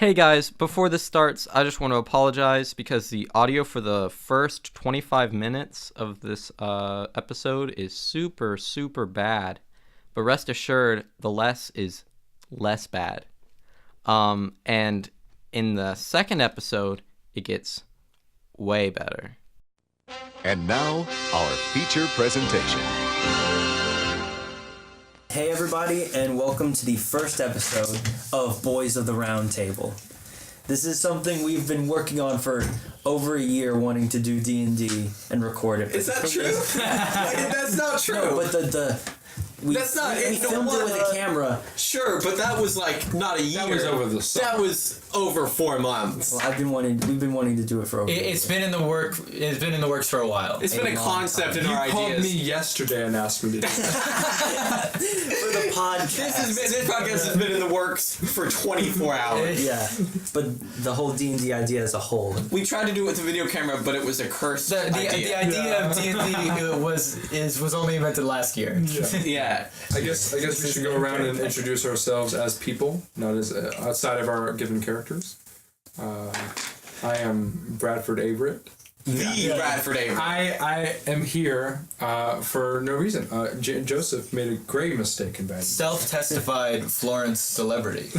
Hey guys, before this starts, I just want to apologize because the audio for the first 25 minutes of this episode is super, super bad. But rest assured, the less is less bad. And in the second episode, it gets way better. And now, our feature presentation. Hey everybody, and welcome to the first episode of Boys of The Roundtable. This is something we've been working on for over a year, wanting to do D&D and record it. Is that true? That's not true. No, but we filmed it with a camera. Sure, but that was like not a year. That was over the summer. That was over 4 months. Well, we've been wanting to do it for over. It's been in the works for a while. It's been a concept in our ideas. You called me yesterday and asked me to do that. For the podcast. This podcast has been in the works for 24 hours. Yeah, but the whole D&D idea as a whole. We tried to do it with a video camera, but it was a cursed idea. The idea of D&D was only invented last year. Yeah. I guess we should go around and introduce ourselves as people, not as outside of our given characters. I am Bradford Averett. Bradford Averett. I am here for no reason. Joseph made a grave mistake in bed. Self-testified Florence celebrity.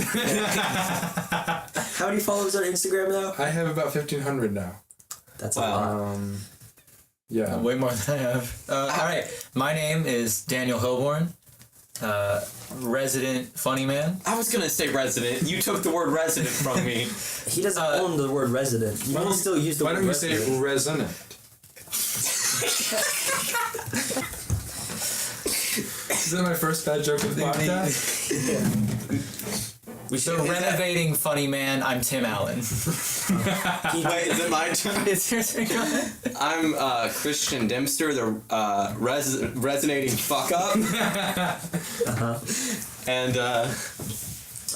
How many followers on Instagram now? I have about 1,500 now. That's a lot. Yeah. Way more than I have. Alright, my name is Daniel Hilborn. Resident funny man. I was gonna say resident. You took the word resident from me. He doesn't own the word resident. You can still use the word resident. Why don't you say resonant? Is that my first bad joke of the podcast? So renovating funny man, I'm Tim Allen. Wait, is it my turn? It's your turn. I'm Christian Dempster, the resonating fuck up. And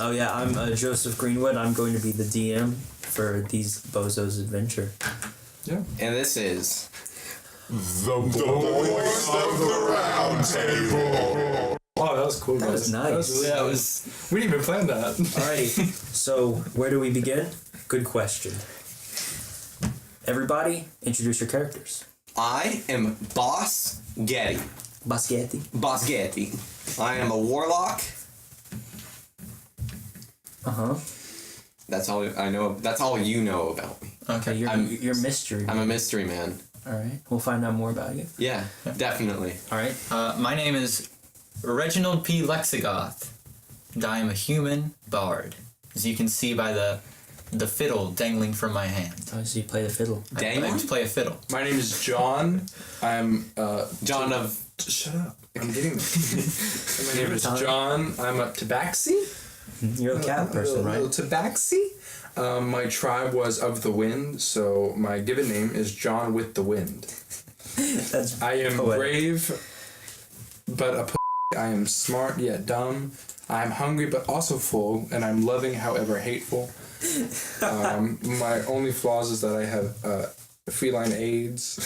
oh yeah, I'm Joseph Greenwood. I'm going to be the DM for these bozos adventure. Yeah. And this is The Boys of the Roundtable. Wow, that was cool. That was nice. We didn't even plan that. Alrighty, so where do we begin? Good question. Everybody, introduce your characters. I am Boss Getty. Baschetti. Boss Getty. I am a warlock. That's all I know. That's all you know about me. Okay, you're mystery. I'm a mystery man. Alright, we'll find out more about you. Yeah, definitely. Alright, my name is Reginald P. Lexigoth, and I am a human bard, as you can see by the fiddle dangling from my hand. Oh, so you play the fiddle. I just play a fiddle. My name is John. I'm John of... Shut up. I'm getting there. My name is John. I'm a tabaxi. You're a cat person, right? Tabaxi. My tribe was of the wind, so my given name is John with the wind. That's I am poetic. brave, but a I am smart yet dumb. I am hungry but also full, and I'm loving however hateful. My only flaws is that I have feline AIDS,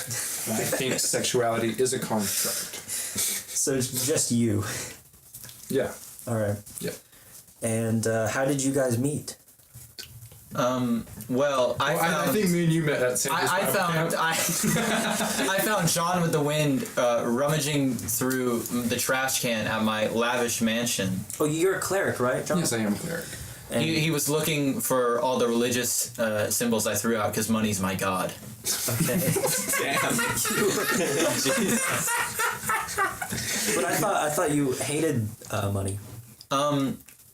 and I think sexuality is a construct. So it's just you. Yeah. Alright. Yeah. And how did you guys meet? Well, I think me and you met at St. I found John with the wind rummaging through the trash can at my lavish mansion. Oh, you're a cleric, right, John? Yes, I am a cleric. And He was looking for all the religious symbols I threw out because money's my god. okay. Damn. But I thought you hated money.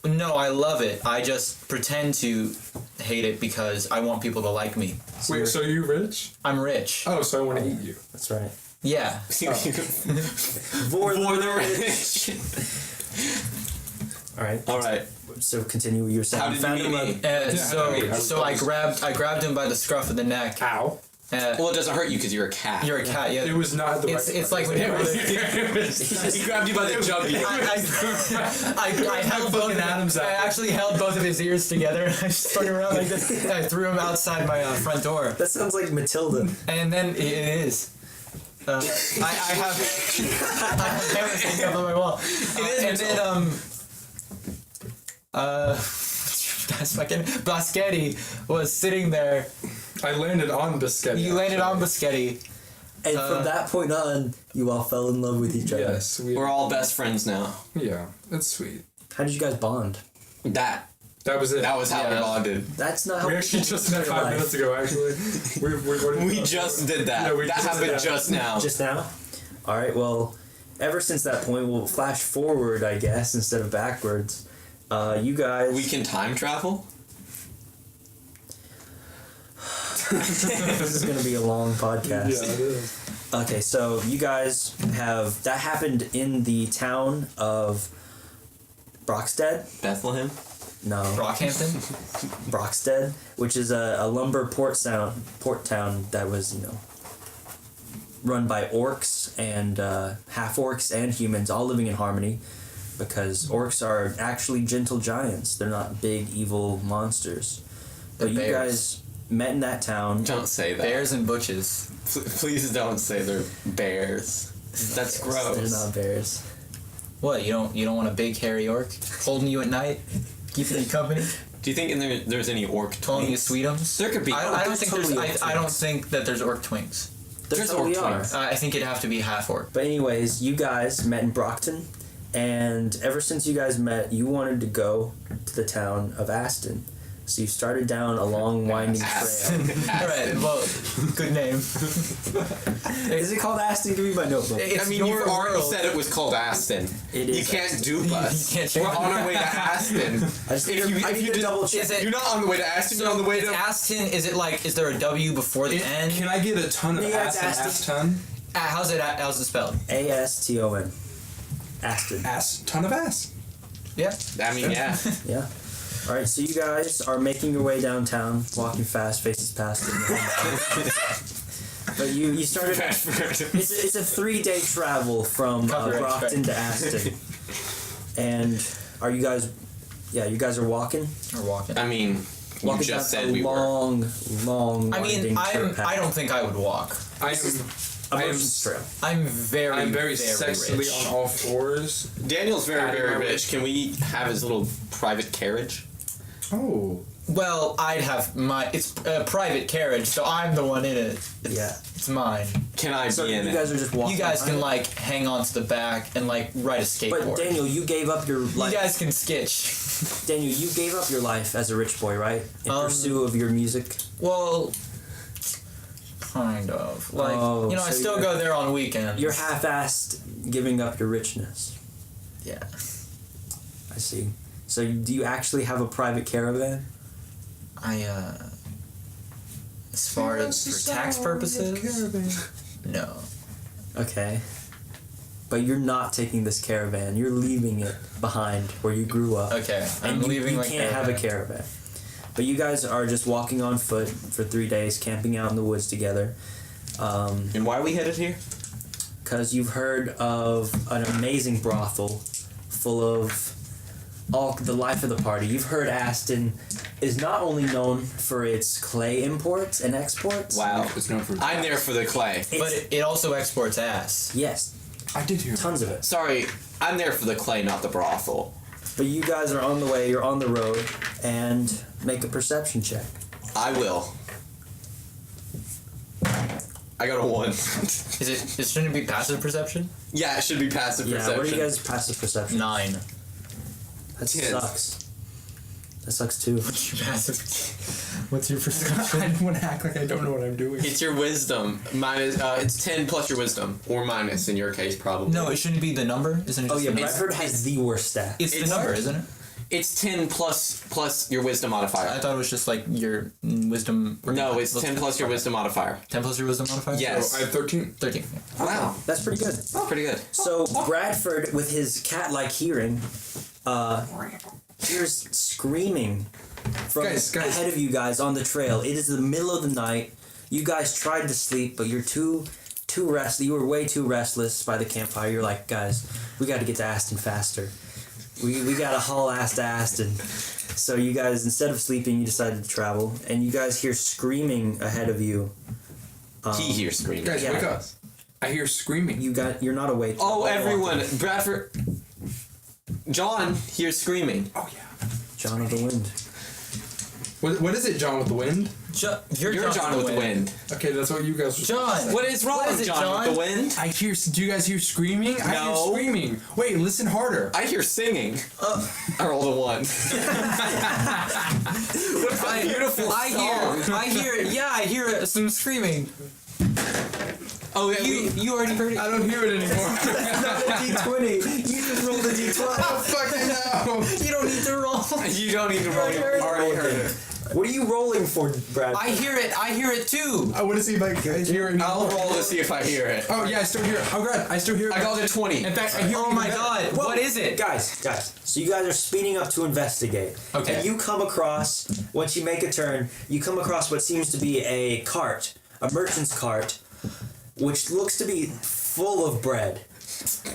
No, I love it. I just pretend to hate it because I want people to like me. Wait, so you rich? I'm rich. Oh, so I want to eat you. That's right. Yeah. For the rich. Alright. Alright. So continue what you were saying. How did you meet me? So I grabbed him by the scruff of the neck. Ow. Well, it doesn't hurt you because you're a cat. You're a cat, yeah. It was not the right It's like when you He grabbed you by the jumpy. I held both. I actually held both of his ears together. I spun around like this. I threw him outside my front door. That sounds like Matilda. And then it is. I have cameras hanging up on my wall. It is. And then That's fucking Boschetti was sitting there. I landed on Biscotti. You landed on Boschetti. And from that point on, you all fell in love with each other. Yes, We're all best friends now. Yeah, that's sweet. How did you guys bond? That That was it. was how we bonded. That's not how We actually just met 5 minutes ago. Actually, We just did that. Yeah, we that just did happened that. just now. Just now? Alright, well, ever since that point, we'll flash forward, I guess, instead of backwards. You guys... We can time travel? This is going to be a long podcast. Yeah, it is. Okay, so you guys have... That happened in the town of Brockstead? Bethlehem? No. Brockhampton? Brockstead, which is a lumber port town that was, run by orcs and half-orcs and humans, all living in harmony, because orcs are actually gentle giants. They're not big, evil monsters. But They're you bears. guys met in that town. Don't say that. Bears and butches. Please don't say they're bears. That's gross. They're not bears. What, you don't want a big hairy orc holding you at night? Keeping you company? Do you think there's any orc Telling you twinks? sweetums? There could be. I don't there's think totally orc I don't twinks. think that there's orc twinks. There There's totally orc are. twinks. I think it'd have to be half orc. But anyways, you guys met in Brockton, and ever since you guys met, you wanted to go to the town of Aston. So you started down a long, winding trail. Alright, well, good name. Is it called Aston? Give me my notebook. It's I mean, your you've already world. said it was called Aston. It You is can't Aston. dupe us. You can't We're dupe on us. our way to Aston. I just need to did- double check. Is it- You're not on the way to Aston. You're on the way Is to. Aston, is there a W before the N? Can I get a ton of Yeah, it's ass and Aston. ass ton? How's it spelled? Aston. Aston. Ass, ton of ass. Yeah. I mean, yeah. Yeah. All right. So you guys are making your way downtown, walking fast, faces past it. But you started. It's a 3-day travel from Copyright Brockton to Aston. And are you guys? Yeah, you guys are walking. Or walking. I mean, you Walking just down said a we were. long. I mean, winding trip path. I don't think I would walk. I am Emotions trail. I'm very sexily rich. on all fours. Daniel's very, I very remember. rich. Can we have his little private carriage? Oh. Well, I'd have it's a private carriage, so I'm the one in it. It's mine. Can I So be in you it? guys are just walking. You guys can behind? hang on to the back and ride a skateboard. But Daniel, you gave up your life. You guys can sketch. Daniel, you gave up your life as a rich boy, right? In pursuit of your music. Well, kind of. Like, Oh, I so still you're- go there on weekends. You're half-assed giving up your richness. Yeah. I see. So do you actually have a private caravan? As far as for tax purposes, no. Okay. But you're not taking this caravan. You're leaving it behind where you grew up. Okay, I'm And leaving you my can't have a caravan. But you guys are just walking on foot for 3 days, camping out in the woods together. And why are we headed here? Because you've heard of an amazing brothel full of all the life of the party. You've heard Aston is not only known for its clay imports and exports. Wow. It's known for. I'm there for the clay. But it also exports ass. Yes, I did hear. tons of it. Sorry, I'm there for the clay, not the brothel. But you guys are on the way, you're on the road, and make a perception check. I will. I got a 1. Shouldn't it be passive perception? Yeah, it should be passive Yeah, perception. what are you guys' passive perception? 9. That 10. sucks. That sucks too. What's your passive? What's your perception? I don't want to act like I don't know what I'm doing. It's your wisdom. Minus, it's 10 plus your wisdom. Or minus, in your case, probably. No, it shouldn't be the number. Isn't it? Oh Just yeah, the number? Bradford has the worst stat. It's the It's- number, isn't it? It's 10 plus your wisdom I modifier. thought it was just like your wisdom. No, it's 10 plus your wisdom modifier. 10 plus your wisdom modifier. Yes. So I have 13. 13. Wow. That's pretty good. Pretty good. So Bradford, with his cat-like hearing, hears screaming from Guys. ahead of you guys on the trail. It is the middle of the night. You guys tried to sleep, but you're too restless. You were way too restless by the campfire. You're like, guys, we got to get to Aston faster. We got to haul ass to Aston. So you guys, instead of sleeping, you decided to travel, and you guys hear screaming ahead of you. He hears screaming. Guys, Yeah. wake up. I hear screaming. You're not awake. Oh, everyone. Bradford. John hears screaming. Oh, yeah. John of the Wind. What is it, John with the wind? You're John with the wind. Okay, that's what you guys were John. What is wrong, What is it, John with the wind? I hear. Do you guys hear screaming? I hear No. screaming. Wait, listen harder. I hear singing. I rolled a 1. What a beautiful I hear some screaming. Oh, yeah, You already heard it. I don't hear it anymore. Not a D20. You just rolled a D12. Fucking no. You don't need to roll. you don't even roll. You already heard it. What are you rolling for, Brad? I hear it too. I want to see if I can hear it. I'll roll to see if I hear it. Oh yeah, I still hear it. Oh god, I still hear it. I got a 20. In fact, I hear it. Oh my even god, better. what is it? Guys, so you guys are speeding up to investigate. Okay. And you come across, once you make a turn, you come across what seems to be a cart, a merchant's cart, which looks to be full of bread.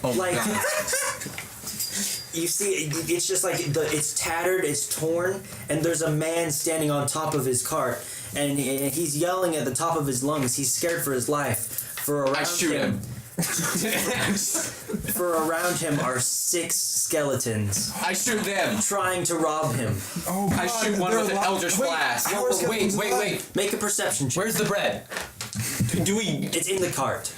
Oh my Like, god. you see, it's just like, it's tattered, it's torn, and there's a man standing on top of his cart, and he's yelling at the top of his lungs. He's scared for his life. I shoot him. For around him are 6 skeletons I shoot them. trying to rob him. Oh god. I shoot one they're with an alive. Eldritch Wait, Blast. how are skeletons alive? Wait. Make a perception check. Where's the bread? Do we It's in the cart.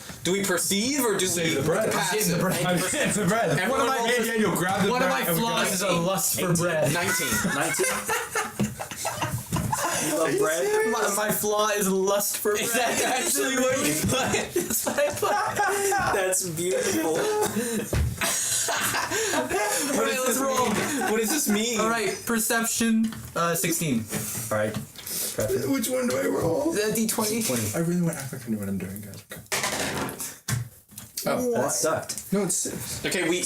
perceive or do we the bread. passive? The bread. It's the bread. Everyone One of my rolls- hey Daniel, grab the One of bread my and we flaws go- is a lust for bread. 19. 19? You love bread? My flaw is lust for bread. Is that actually what you put? That's what I put. That's beautiful. Alright, let's roll. What does this mean? Alright, perception, 16. Alright. Which one do I roll? D20. I really want to know what I'm doing, guys. Okay. Oh, That sucked. no, it's 6. Okay, we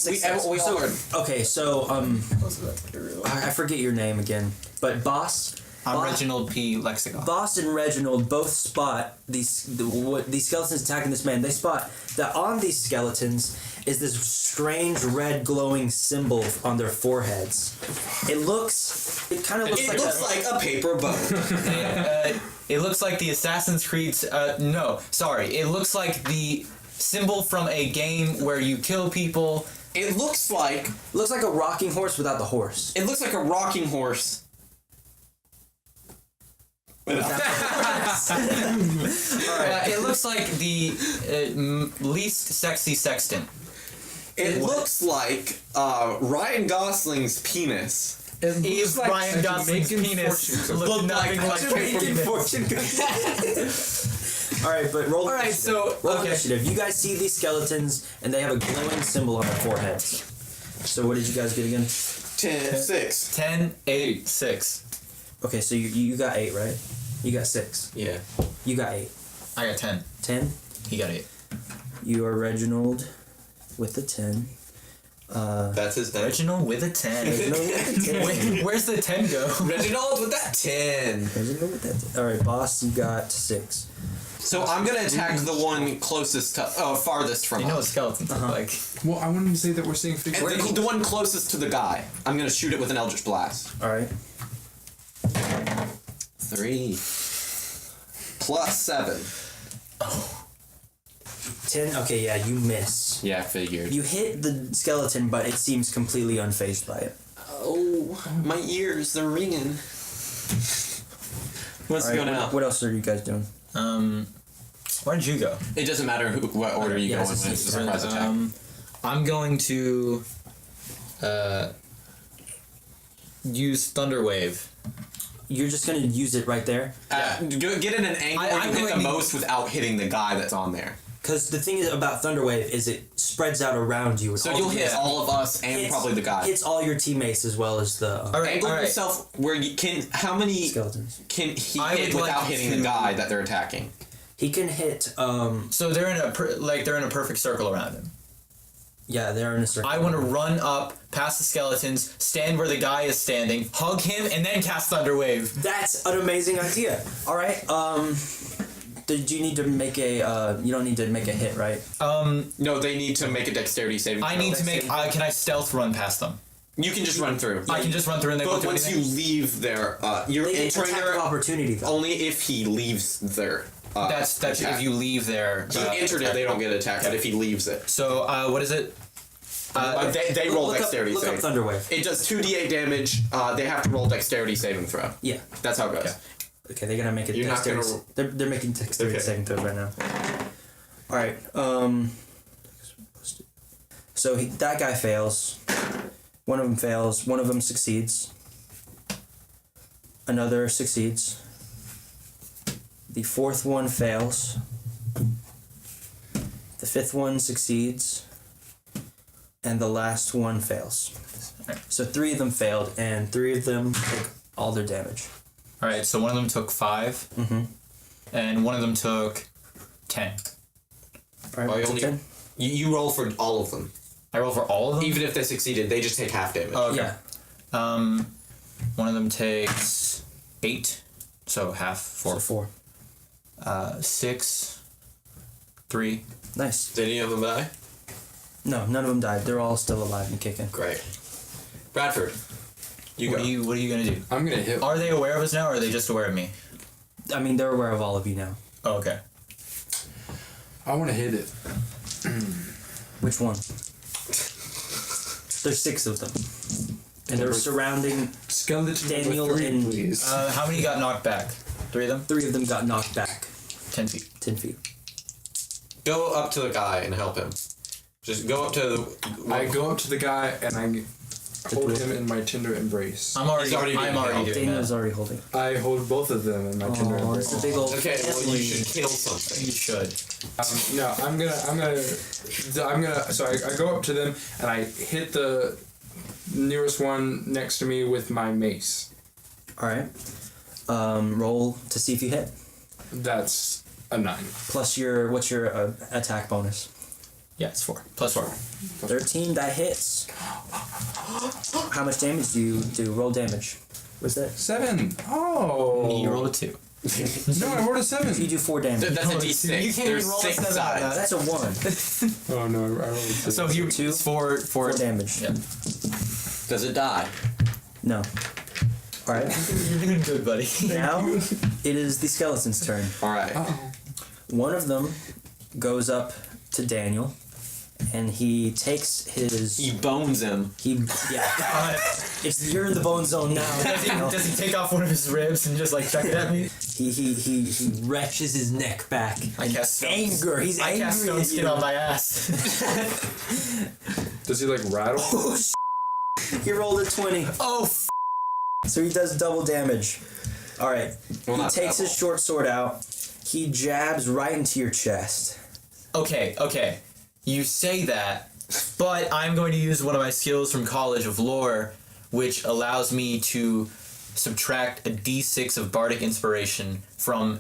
all heard. Okay, so, I forget your name again. But Boss I'm Reginald P. Lexicoff. Boss and Reginald both spot these skeletons attacking this man. They spot that on these skeletons is this strange red glowing symbol on their foreheads. It kind of looks It like looks like a paper boat. It looks like the Assassin's Creed. It looks like the symbol from a game where you kill people. It looks like a rocking horse without the horse. a rocking horse. It looks like the least sexy sextant. It looks like Ryan Gosling's penis. Is Ryan Gosling's penis look nothing like Jamaican fortune Alright, but roll. Alright, so roll okay. initiative. You guys see these skeletons, and they have a glowing symbol on their foreheads. So what did you guys get again? 6. 10, 8, 6. Okay, so you got 8, right? You got 6. Yeah. You got 8. I got 10. 10. He got 8. You are Reginald with the 10. That's his name. Reginald with a 10. Reginald with the 10. Where's the 10 go? Reginald with that 10. Reginald with that 10. Alright, Boss, you got 6. So I'm gonna attack the one closest to, farthest from You know what us. skeletons look like. Well, I wanted to say that we're seeing And figures. the one closest to the guy. I'm gonna shoot it with an Eldritch Blast. Alright. 3. Plus 7. 10. Okay, yeah, you miss. Yeah, I figured. You hit the skeleton, but it seems completely unfazed by it. Oh, my ears, they're ringing. What's Alright, going on? what else are you guys doing? Where did you go? It doesn't matter what order you Yeah, go in it's when it's a surprise attack. I'm going to use Thunderwave. You're just gonna use it right there? Get in an angle where I'm you hit going the to- most without hitting the guy that's on there. Because the thing about Thunderwave is it spreads out around you. So you'll hit all of us and probably the guy. It's all your teammates as well as the Angle yourself where you can. How many skeletons. can he I hit would without like hitting to- the guy that they're attacking? He can hit. So they're in a they're in a perfect circle around him. Yeah, they're in a circle. I want to run up past the skeletons, stand where the guy is standing, hug him, and then cast Thunderwave. That's an amazing idea. All right. Did you need to make a? You don't need to make a hit, right? No, they need to make a dexterity saving throw. I need to make. Can I stealth run past them? You can just run through. I can just run through and they won't But do once you anything? leave there, you're They get entering attack there of opportunity though. only if he leaves there. That's attack. if you leave there. He entered it, they don't get attacked. But if he leaves it, So what is it? They roll look dexterity Look up save. Thunderwave. It does 2d8 damage. They have to roll dexterity saving throw. Yeah. That's how it goes. Okay, they're gonna make it You're not dexterity. gonna They're making dexterity Okay. saving throws right now. All right. So that guy fails. One of them fails. One of them succeeds. Another succeeds. The fourth one fails. The fifth one succeeds. And the last one fails. So 3 of them failed, and 3 of them took all their damage. All right, so one of them took 5, and one of them took 10. All right, Oh, you what's only- it, 10? You roll for all of them. I roll for all of them. Even if they succeeded, they just take half damage. Oh, okay. Yeah. One of them takes 8, so half, 4. So 4. 6, 3. Nice. Did any of them die? No, none of them died. They're all still alive and kicking. Great. Bradford, you What go. are you gonna do? I'm gonna hit. Are they aware of us now, or are they just aware of me? I mean, they're aware of all of you now. Oh, okay. I want to hit it. Which one? There's 6 of them. And they're surrounding... Skeleton Daniel number 3, and- please. How many got knocked back? 3 of them? 3 of them got knocked back 10 feet. 10 feet. Go up to the guy and help him. Just go up to the... I go up to the guy and I hold do it. him in my tender embrace. I'm already already being doing Daniel's that. already holding. I hold both of them in my tender Oh, embrace. it's a big old Okay, well, you family. should kill something. You should. No, I'm gonna. So I go up to them and I hit the nearest one next to me with my mace. Alright. Roll to see if you hit. That's a 9. Plus what's your attack bonus? Yeah, it's 4. Plus 4. 13, that hits. How much damage do you do? Roll damage. What's that? 7. Oh. You roll a 2. No, I rolled a 7. You do 4 damage. That's a d6. You can't There's even roll a 6 seven on sides. That's a 1. Oh no, I rolled a 6. So you 2? it's 4 4 damage. Yeah. Does it die? No. Alright. You're doing good, buddy. Now, it is the skeleton's turn. Alright. One of them goes up to Daniel, and he takes his... He bones him. Yeah. You're in the bone zone now. Daniel. Does he take off one of his ribs and just like chuck it at me? He wrenches his neck back. I cast Anger. He's I angry cast stone at skin you. on my ass. Does he like rattle? Oh, he rolled a 20. Oh, So he does double damage. Alright. Well, He not takes his double. short sword out. He jabs right into your chest. Okay. You say that, but I'm going to use one of my skills from College of Lore, which allows me to subtract a d6 of bardic inspiration from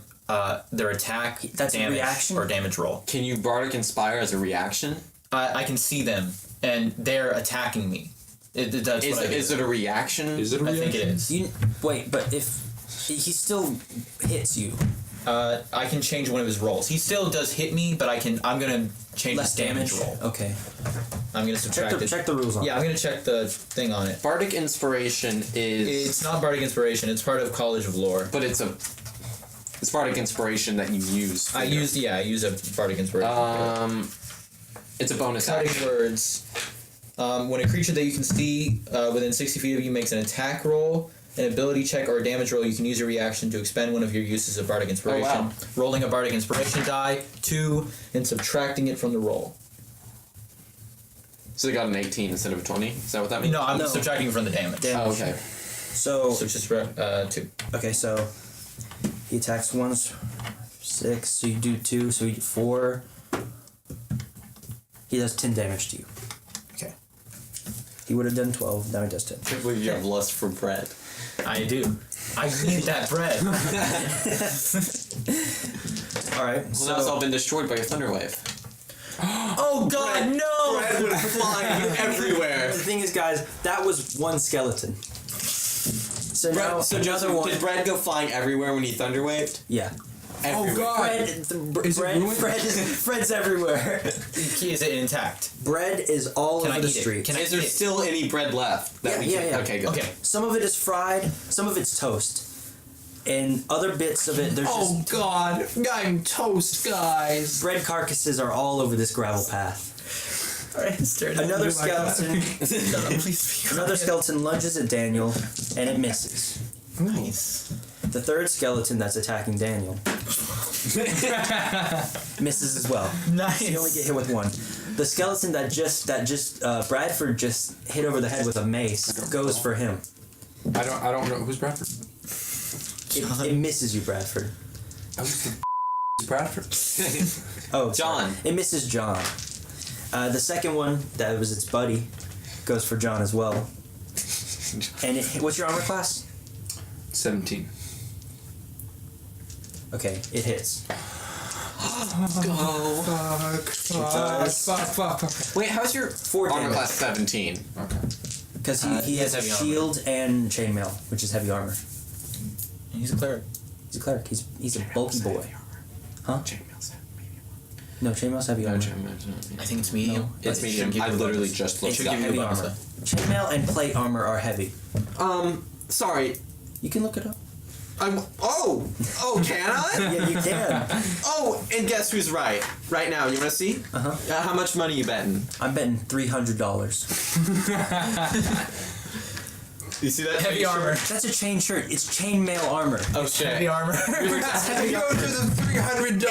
their attack, That's a damage, reaction? or damage roll. Can you Bardic Inspire as a reaction? I can see them, and they're attacking me. It does what I do. Is it a reaction? Is it a I think it reaction? is. Wait, but if he still hits you, I can change one of his rolls. He still does hit me, but I'm gonna change less his damage damage. roll. Okay. I'm gonna subtract it. Check the rules on. Yeah, I'm gonna check the thing on it. Bardic Inspiration is... It's not bardic inspiration. It's part of College of Lore. But it's Bardic Inspiration that you use. I use a bardic inspiration. It's a bonus Cutting action. words. When a creature that you can see within 60 feet of you makes an attack roll, an ability check, or a damage roll, you can use your reaction to expend one of your uses of bardic inspiration. Oh, wow. Rolling a bardic inspiration die, 2, and subtracting it from the roll. So they got an 18 instead of a 20? Is that what that means? No, I'm No. subtracting it from the damage. Oh, okay. So So it's just 2. okay, so he attacks once, 6. So you do 2. So you do 4. He does 10 damage to you. Okay. He would have done 12. Now he does 10. I can't believe you have lust for bread. I do. I need that bread. All right. Well, So now it's all been destroyed by a thunder wave. Oh God, no! Bread would fly everywhere. the thing is, guys, that was one skeleton. So now So another one. did bread go flying everywhere when he thunder waved? Yeah. Everywhere. God. Bread's everywhere. Is it intact? Bread is all Can over I the eat it? street. Can I Is there eat it? still any bread left? That Yeah, yeah. Okay, good. Okay. Some of it is fried, some of it's toast. And other bits of it, there's just God, I'm toast, guys. bread carcasses are all over this gravel path. Alright, stare at Another You like that? skeleton. Another skeleton lunges at Daniel, and it misses. Nice. The third skeleton that's attacking Daniel misses as well. Nice. So you only get hit with one. The skeleton that Bradford just hit over the head with a mace goes for him. I don't know who's Bradford. It misses you, Bradford. I was the Bradford. Oh, John. sorry. It misses John. The second one, that was its buddy, goes for John as well. And what's your armor class? 17. Okay, it hits. Go. Fuck. Wait, how's your 4 armor damage. class 17? Okay. Because he He has has a heavy armor. shield and chainmail, which is heavy armor. He's a cleric. He's a cleric. He's a bulky boy. Huh? Chainmail's No, chainmail's heavy armor. I think it's medium. No, It's medium. I literally just looked It's it up. heavy armor. Chainmail and plate armor are heavy. Sorry. You can look it up. Oh, can I? Yeah, you can. Oh, and guess who's right? Right now, you wanna see? Uh-huh. How much money you betting? I'm betting $300. You see that? Heavy armor. That's a chain shirt. It's chainmail armor. Oh shit. Heavy armor. Go to the $300.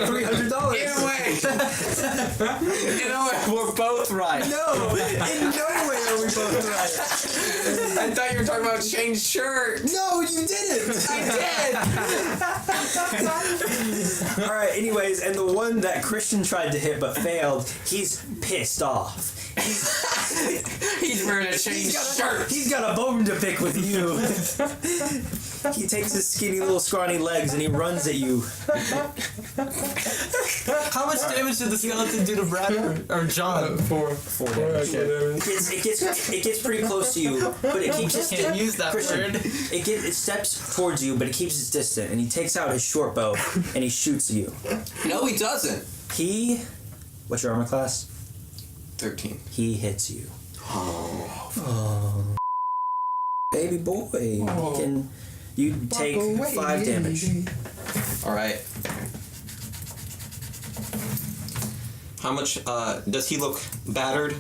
$300. You know what? We're both right. No, in no way are we both right. I thought you were talking about change shirt. No, you didn't. I did. All right. Anyways, and the one that Christian tried to hit but failed, he's pissed off. He's wearing a change shirt. He's got a bone to pick with you. He takes his skinny little scrawny legs and he runs at you. How much damage did the skeleton do to Bradford or John? 4 damage. extra damage. It gets pretty close to you, but it keeps its Can't use that Christian, word. It steps towards you, but it keeps its distant, and he takes out his short bow and he shoots you. No, he doesn't. What's your armor class? 13. He hits you. Oh. Baby boy, you take 5 damage. All right. How much does he look battered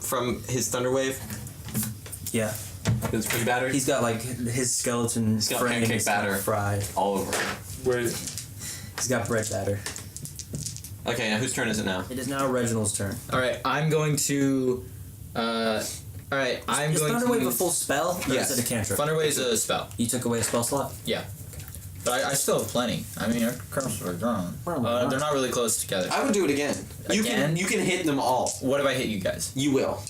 from his thunder wave? Yeah, It's pretty battered. he's got like his skeleton got frame pancake is kinda batter. fried. all over. Wait. He's got bread batter. Okay, now whose turn is it now? It is now Reginald's turn. Alright, I'm going to. Alright, I'm Is going Thunder to. Wave a full spell, or Yes. is it a cantrip? Thunderwave is a spell. You took away a spell slot? Yeah. But I still have plenty. I mean, our curves are drawn. They're not really close together. I would do it again. Again? You can hit them all. What if I hit you guys? You will.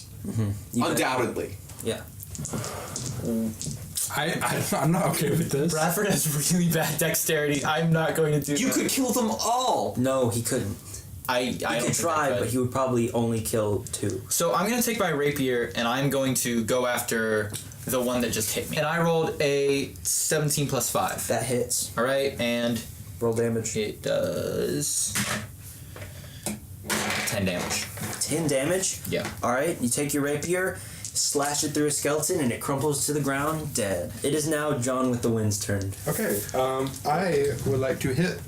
You Undoubtedly. Yeah. I'm not okay with this. Bradford has really bad dexterity. I'm not going to do You that. could kill them all. No, he couldn't. I He don't could think try, I could. but he would probably only kill 2. So I'm going to take my rapier and I'm going to go after the one that just hit me. And I rolled a 17 plus 5. That hits. Alright, and Roll damage. it does 10 damage. 10 damage? Yeah. Alright, you take your rapier, slash it through a skeleton, and it crumples to the ground, dead. It is now John with the Wind's turn. Okay, I would like to hit.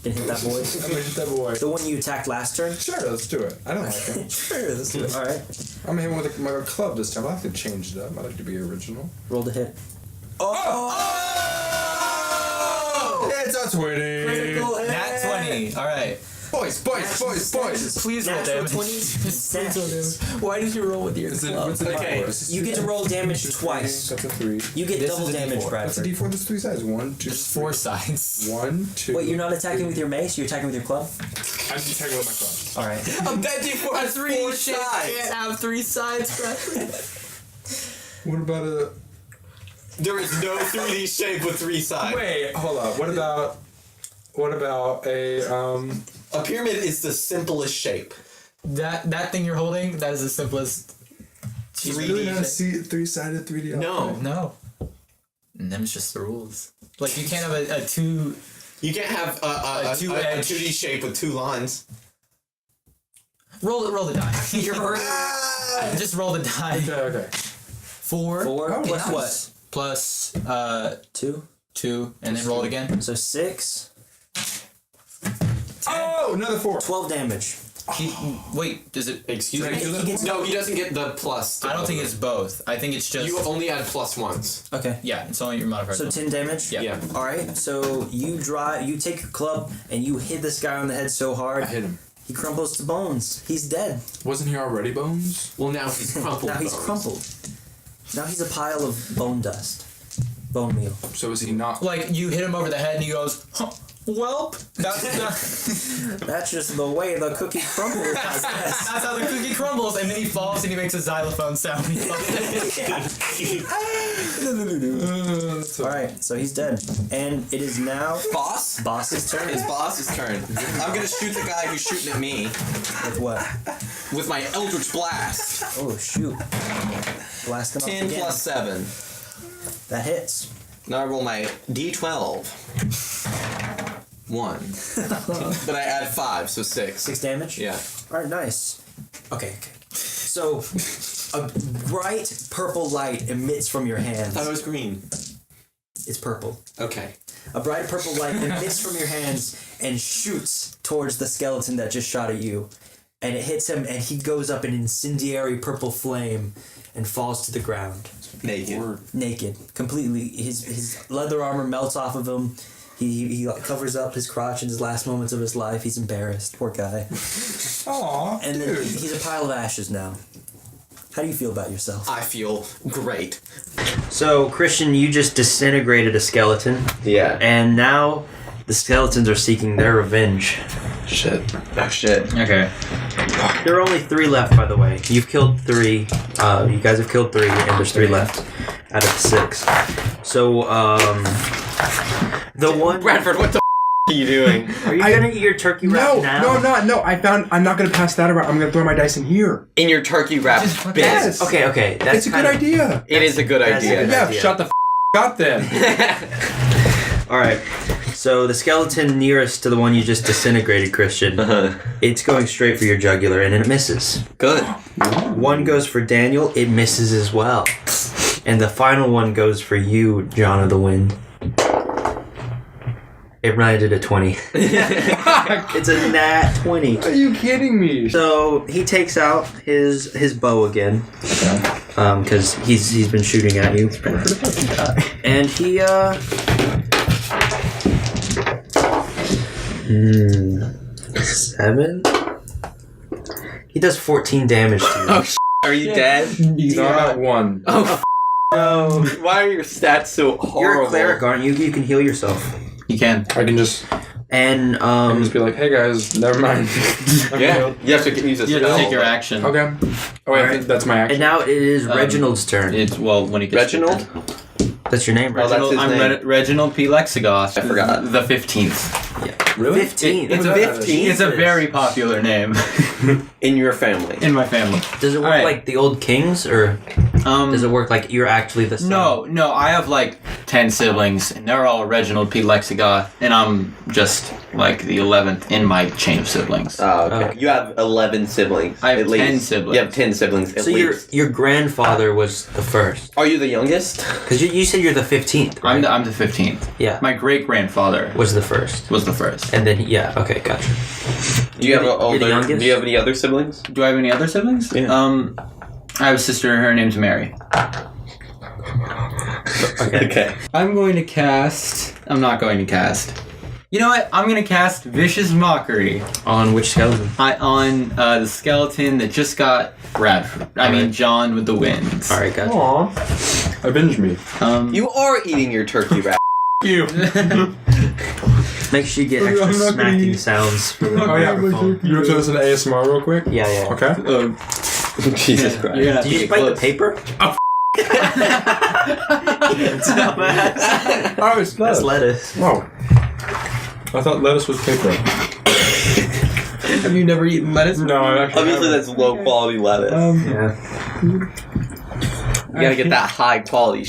Can hit that boy. I'm gonna hit that boy. The one you attacked last turn? Sure, let's do it. I don't like him. Sure, let's do it. Alright. I'm gonna hit him with my club this time. I like to change it up. I like to be original. Roll the hit. It's a 20. Critical hit! Nat 20. Alright. Boys. Please roll Natural damage. 20 Please roll smashes. damage. Why did you roll with your What's club? the Okay. D4? You get to roll damage twice. That's a 3. You get This double is a damage, D4. That's a Bradford. D4. There's 3 sides. 1, 2, There's 4 sides. 1, 2. Wait, you're not attacking with your mace? You're attacking with your club? I'm attacking with my club. Alright. A bed D4 has 4 sides. Can't have 3 sides, Bradford. What about a? There is no 3D shape with 3 sides. Wait, hold up. What about a A pyramid is the simplest shape. That thing you're holding, that is the simplest. Is it really not a 3-sided 3D? No. No. And them's just the rules. Like, you can't have a 2... You can't have a two-edge. 2D shape with 2 lines. Roll the die. You're Just roll the die. Okay. 4. 4 Oh, plus nice. what? Plus 2? 2, and then roll it again. So 6. Oh, another 4. 12 damage. Wait, does it... Excuse me? He gets- No, he doesn't get the plus. I don't think it's both. I think it's just... You only add plus once. Okay. Yeah, it's only your modifier. So 10 damage? Yeah. Yeah. Alright, so you take your club and you hit this guy on the head so hard, I hit him. he crumbles to bones. He's dead. Wasn't he already bones? Well, now he's crumpled. Now he's bones. crumpled. Now he's a pile of bone dust. Bone meal. So is he not? Like, you hit him over the head and he goes, huh, welp. That's just the way the cookie crumbles, I guess. That's how the cookie crumbles, and then he falls and he makes a xylophone sound. Alright, so he's dead. And it is now Boss? boss's turn. It's boss's turn. I'm gonna shoot the guy who's shooting at me With what? with my Eldritch Blast. Oh, shoot. Blast him up 10 again. plus 7. That hits. Now I roll my D12. 1. But I add 5, so 6. 6 damage? Yeah. Alright, nice. Okay. So, a bright purple light emits from your hands. I thought it was green. It's purple. Okay. A bright purple light emits from your hands and shoots towards the skeleton that just shot at you. And it hits him, and he goes up in incendiary purple flame and falls to the ground. Naked. Naked. Completely. His leather armor melts off of him. He like, covers up his crotch in his last moments of his life. He's embarrassed. Poor guy. Aw, And then dude. he's a pile of ashes now. How do you feel about yourself? I feel great. So, Christian, you just disintegrated a skeleton. Yeah. And now the skeletons are seeking their revenge. Shit. Oh, shit. Okay. There are only 3 left, by the way. You've killed 3. You guys have killed 3, and there's 3 left out of 6. So, the one... Bradford, what the are you doing? Are you gonna eat your turkey wrap No, now? no, I'm not. No, I'm not gonna pass that around. I'm gonna throw my dice in here. In your turkey wrap bit. Yes. Okay. That's It's a good idea. It is a good That's idea. a good Yeah, idea. shut the up then. Alright. So, the skeleton nearest to the one you just disintegrated, Christian, it's going straight for your jugular, and it misses. Good. One goes for Daniel, it misses as well. And the final one goes for you, John of the Wind. It landed a 20. It's a nat 20. Are you kidding me? So he takes out his bow again, because he's been shooting at you, and he 7. He does 14 damage to you. Oh, are you dead? He's not 1. Oh, No, why are your stats so horrible? you're a cleric, aren't you? You can heal yourself. You can. I can just And be like, hey guys, never mind. Yeah, you have to use a You have to spell. take your action. Okay. Oh wait, I think that's my and action. now it is Reginald's turn. It's, well, when he gets Reginald? That's your name, right? Oh, that's Reginald, his I'm name. Reginald P. Lexigoth. I forgot. The 15th. Really? 15. It's a 15? It's a very popular name In your family. in my family. Does it work Alright. like the old kings, or does it work like you're actually the son? No, I have like 10 siblings, and they're all Reginald P. Lexigoth, and I'm just like the 11th in my chain of siblings. Oh, okay. Okay. You have 11 siblings. I have at least. 10 siblings. You have 10 siblings at So least. your grandfather was the first, Are you the youngest? because you said you're the 15th. Right? I'm the 15th. Yeah. My great grandfather Was the first, was the first. and then okay, gotcha. Do you have You're the older? youngest? Do you have any other siblings? Do I have any other siblings? Yeah. I have a sister. Her name's Mary. Okay. I'm going to cast. I'm not going to cast. You know what? I'm going to cast Vicious Mockery On which skeleton? on the skeleton that just got Bradford. I mean, John with the wings. All right, gotcha. Aw. Avenge me. You are eating your turkey wrap. You. Make sure you get extra I'm not gonna smacking eat- sounds for the Oh yeah. microphone. You want to listen to ASMR real quick? Yeah. Okay. Jesus Christ. You're gonna Did you just bite the paper? Oh, it's That's lettuce. Oh. I thought lettuce was paper. Have you never eaten lettuce? No, I actually Obviously, haven't. that's low quality lettuce. Yeah. You gotta get that high quality.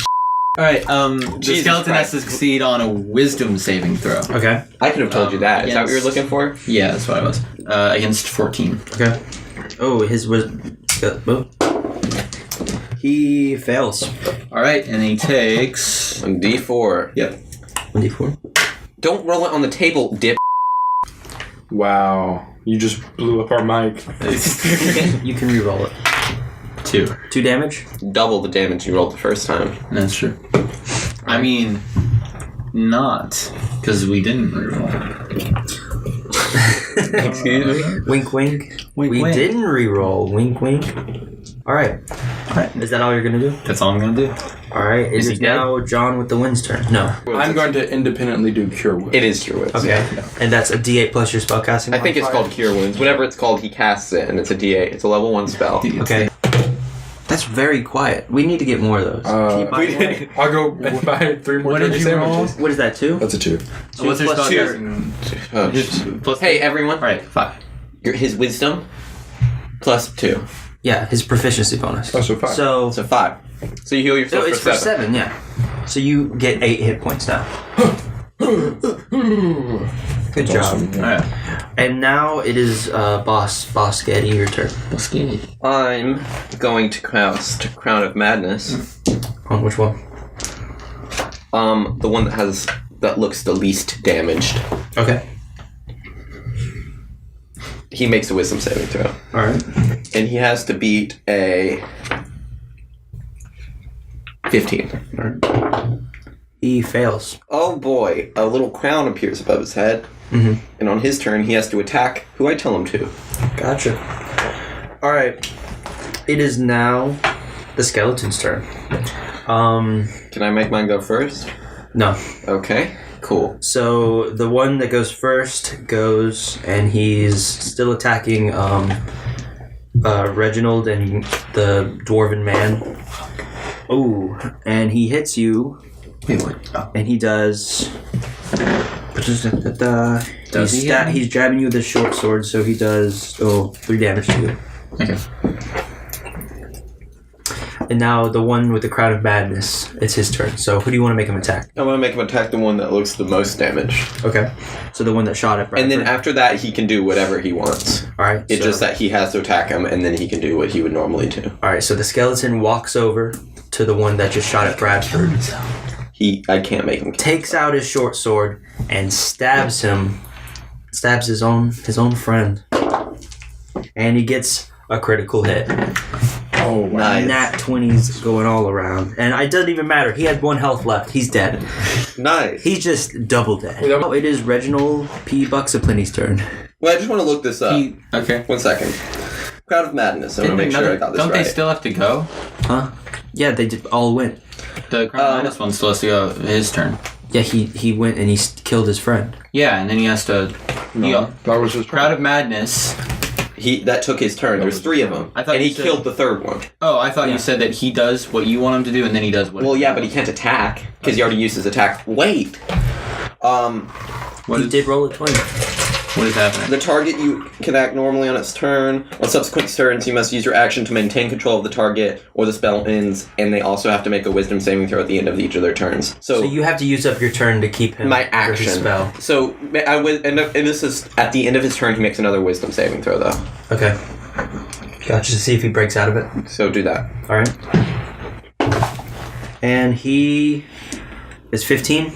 All right. The Jesus skeleton Christ. has to succeed on a Wisdom saving throw. Okay. I could have told you that. Is that what you're looking for? Yeah, that's what I was. Against 14. Okay. Oh, his was. He fails. All right, and he takes. On D4. Yep. 1d4. Don't roll it on the table, dip. Wow. You just blew up our mic. You can re-roll it. 2. 2 damage? Double the damage you rolled the first time. That's true. I mean, not. Because we didn't reroll. Excuse me? Wink, wink. We wink. didn't re-roll. Wink, wink. Alright. Is that all you're going to do? That's all I'm going to do. Alright. It Is is he now John with the wind's turn. No. I'm going to independently do Cure Wounds. It is Cure Wounds. Okay. And that's a D8 plus your spellcasting I think it's modifier? called Cure Wounds. Whenever it's called, he casts it, and it's a D8. It's a level 1 spell. Okay. That's very quiet. We need to get more of those. I'll go buy 3 more What did turkey you roll? sandwiches. What is that, 2? That's a 2. So what's your plus spellcasting? Hey, everyone. Alright, 5. His wisdom plus 2. Yeah, his proficiency bonus. Oh, so 5. So, So 5. So you heal yourself it's for for 7. 7, yeah. So you get 8 hit points now. Good job. Alright. And now it is Boss Getty, your turn. I'm going to cast Crown of Madness. On which one? The one that looks the least damaged. Okay. He makes a wisdom saving throw. Alright. And he has to beat a 15. He fails. Oh boy, a little crown appears above his head. Mm-hmm. And on his turn, he has to attack who I tell him to. Gotcha. Alright. It is now the skeleton's turn. Can I make mine go first? No. Okay, cool. So the one that goes first goes, and he's still attacking Reginald and the dwarven man. Ooh, and he hits you. Wait, what? And he does. Does he hit me? He's jabbing you with his short sword, so he does 3 damage to you. Okay. And now the one with the Crown of Madness, it's his turn. So who do you want to make him attack? I want to make him attack the one that looks the most damaged. Okay. So the one that shot at Bradford. And then after that, he can do whatever he wants. Alright. It's just that he has to attack him, and then he can do what he would normally do. Alright, so the skeleton walks over to the one that just shot at Bradford. I can't make him. Takes out his short sword and stabs his own friend. And he gets a critical hit. Oh, wow. Nice. Nat 20s going all around. And it doesn't even matter. He has 1 health left. He's dead. Nice. He's just double dead. Oh, it is Reginald P. Buxaplenny's turn. Well, I just want to look this up. Okay. 1 second. Crown of Madness. I want to make sure I got this Don't right. they still have to go? Huh? Yeah, they did all went. The Crown Minus one still has to go his turn. Yeah, he went and he killed his friend. Yeah, and then he has to... No, that was his Crowd of Madness. That took his turn. There's 3 of them. I thought and he you said- killed the 3rd one. Oh, I thought you said that he does what you want him to do, and then he does what... Well, yeah, but he can't attack because he already used his attack. Wait. He did roll a 20. What is happening? The target you can act normally on its turn. On subsequent turns, you must use your action to maintain control of the target, or the spell ends. And they also have to make a Wisdom saving throw at the end of each of their turns. So you have to use up your turn to keep him my for action. his spell. So and this is at the end of his turn. He makes another Wisdom saving throw, though. Okay. Gotcha. To see if he breaks out of it. So do that. All right. And he is 15.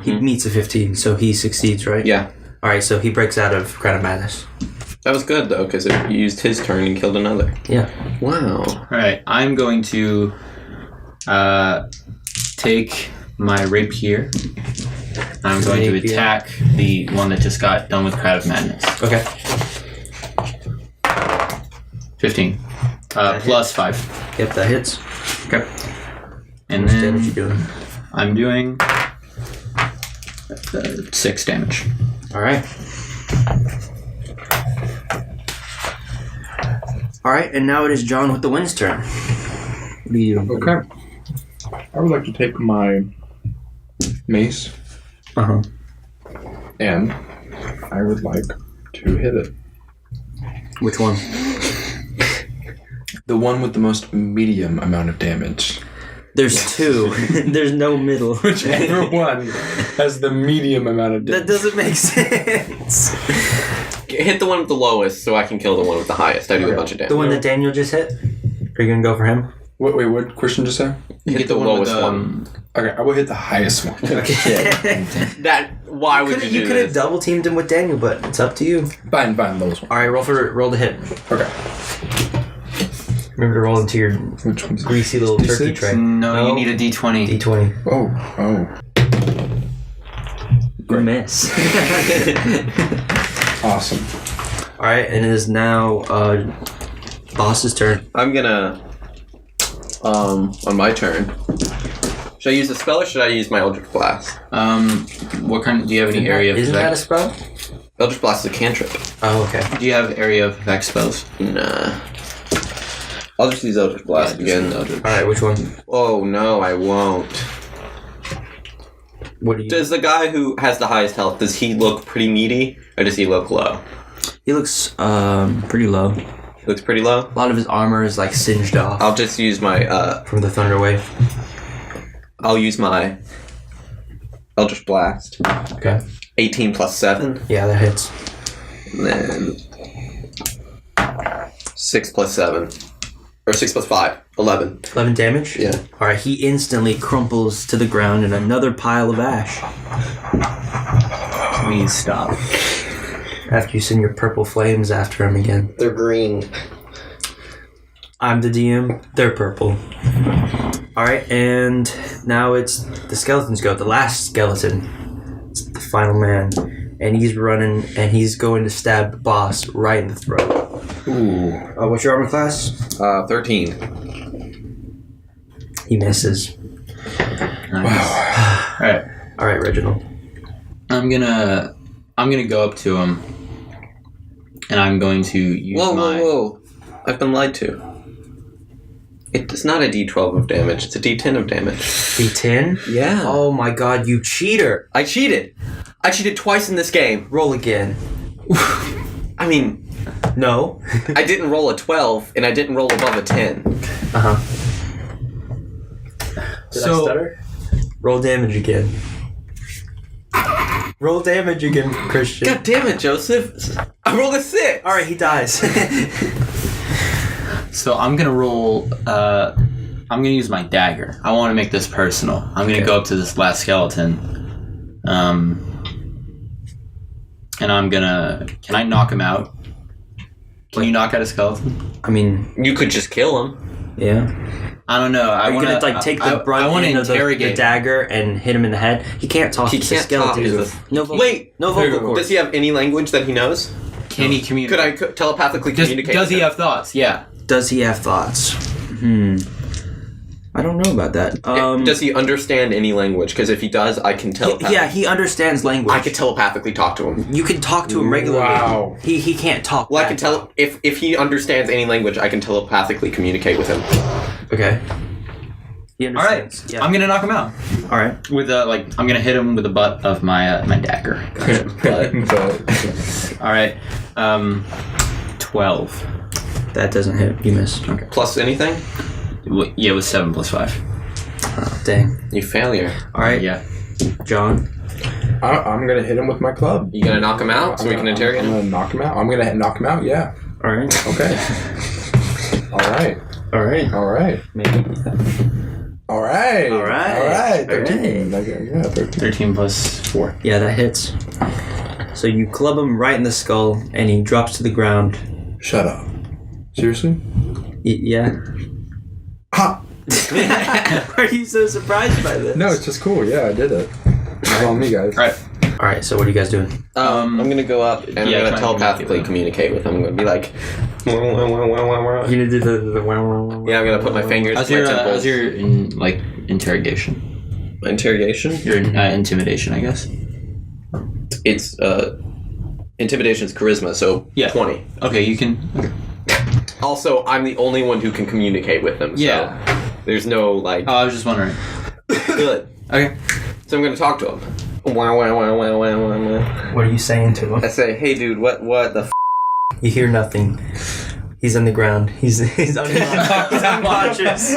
He meets a 15, so he succeeds, right? Yeah. All right. So he breaks out of Crown of Madness. That was good though, because it used his turn and killed another. Yeah. Wow. Alright, I'm going to take my rapier. I'm going to Rapier. attack the one that just got done with Crowd of Madness. Okay. 15. Plus 5. Yep, that hits. Okay. And How much damage you then doing? I'm doing 6 damage. All right. All right, and now it is John with the wind's turn. What do you do? Okay. I would like to take my mace Uh-huh. and I would like to hit it. Which one? The one with the most medium amount of damage. There's 2. There's no middle. Whichever one has the medium amount of That damage. doesn't make sense. Hit the one with the lowest, so I can kill the one with the highest. I do a bunch of damage. The one that Daniel just hit? Are you gonna go for him? Wait, what question just say? You Hit the lowest one. Okay, I will hit the highest one. Why would you do You could have this? double teamed him with Daniel, but it's up to you. Fine, lowest one. All right, roll the hit. Okay. Remember to roll into your Which one's greasy little turkey D6? tray. No, you need a D20. D20. Oh. You miss. Awesome. All right, and it is now boss's turn. I'm gonna, on my turn. Should I use a spell or should I use my Eldritch Blast? What kind? Do you have any area of Isn't that a effect? spell? Eldritch Blast is a cantrip. Oh, okay. Do you have area of effect spells? Nah. I'll just use Eldritch Blast again. All right, which one? Oh no, I won't. What do you? Does the guy who has the highest health, does he look pretty meaty or does he look low? He looks pretty low. He looks pretty low? A lot of his armor is like singed off I'll just use my, from the thunder wave. I'll use my Eldritch Blast. Okay. 18 plus 7. Yeah, that hits. And then 6 plus 7. Or 6 plus 5. 11. 11 damage? Yeah. All right, he instantly crumples to the ground in another pile of ash. Please stop. After you send your purple flames after him again. They're green. I'm the DM. They're purple. All right, and now it's the skeletons go. The last skeleton. It's the final man. And he's running, and he's going to stab the boss right in the throat. Ooh. What's your armor class? 13. He misses. Nice. Alright. All right, Reginald. I'm gonna go up to him, and I'm going to use Whoa. I've been lied to. It's not a d12 of damage, it's a d10 of damage. D10? Yeah. Oh my god, you cheater. I cheated. I cheated twice in this game. Roll again. I mean, No. I didn't roll a 12, and I didn't roll above a 10. Uh-huh. Did I So- stutter? Roll damage again. Roll damage again, Christian. God damn it, Joseph. I rolled a 6. Alright, he dies. So I'm gonna roll. I'm gonna use my dagger. I want to make this personal. I'm gonna go up to this last skeleton, and I'm gonna. Can I knock him out? Can you knock out a skeleton? I mean, You could just kill him. yeah. I don't know. Are you gonna like take the I brunt want to end of the interrogate. dagger and hit him in the head? He can't talk. He He's can't a skeleton. talk, he's a- No vocal. Wait, no vocal cords. Does he have any language that he knows? Can he communicate? Could I telepathically communicate? Does he with him? have thoughts? Yeah. Does he have thoughts? I don't know about that. Does he understand any language? Because if he does, I can telepathically. Yeah, he understands language. I could telepathically talk to him. You can talk to him regularly. Wow. He can't talk. Well, I back. can tell if he understands any language, I can telepathically communicate with him. Okay. He All right. understands. Yeah. I'm gonna knock him out All right. with I'm gonna hit him with the butt of my my dagger. But All right. 12. That doesn't hit. You miss. Okay. plus anything, Yeah, it was 7 plus 5. Oh, dang. you failure. All right. Yeah. John. I'm gonna hit him with my club. You gonna knock him out so we can interrogate I'm him? gonna knock him out. I'm gonna knock him out. Yeah. All right. Okay. All right. All right. All right. Maybe. All right. All right. All right. All 13. Yeah, 13. 13 plus 4. Yeah, that hits. So you club him right in the skull, and he drops to the ground. Shut up. Seriously? Yeah. Ha! Are you so surprised by this? No, it's just cool. Yeah, I did it. It's on me, guys. All right. All right. So what are you guys doing? I'm gonna go up and yeah, I'm try gonna and telepathically communicate with him. I'm gonna be like, You're gonna do the yeah, I'm gonna put my fingers How's to my your temples. interrogation? Interrogation? Your intimidation, I guess. It's intimidation's charisma, so Yeah. 20. Okay, you can. Okay. Also, I'm the only one who can communicate with him. Yeah. So there's no like. Oh, I was just wondering. Good. Okay. So I'm gonna talk to him. Wow, wow, wow, wow, wow, wow, wow. What are you saying to him? I say, hey, dude, what the f? You hear nothing. He's on the ground. He's unconscious.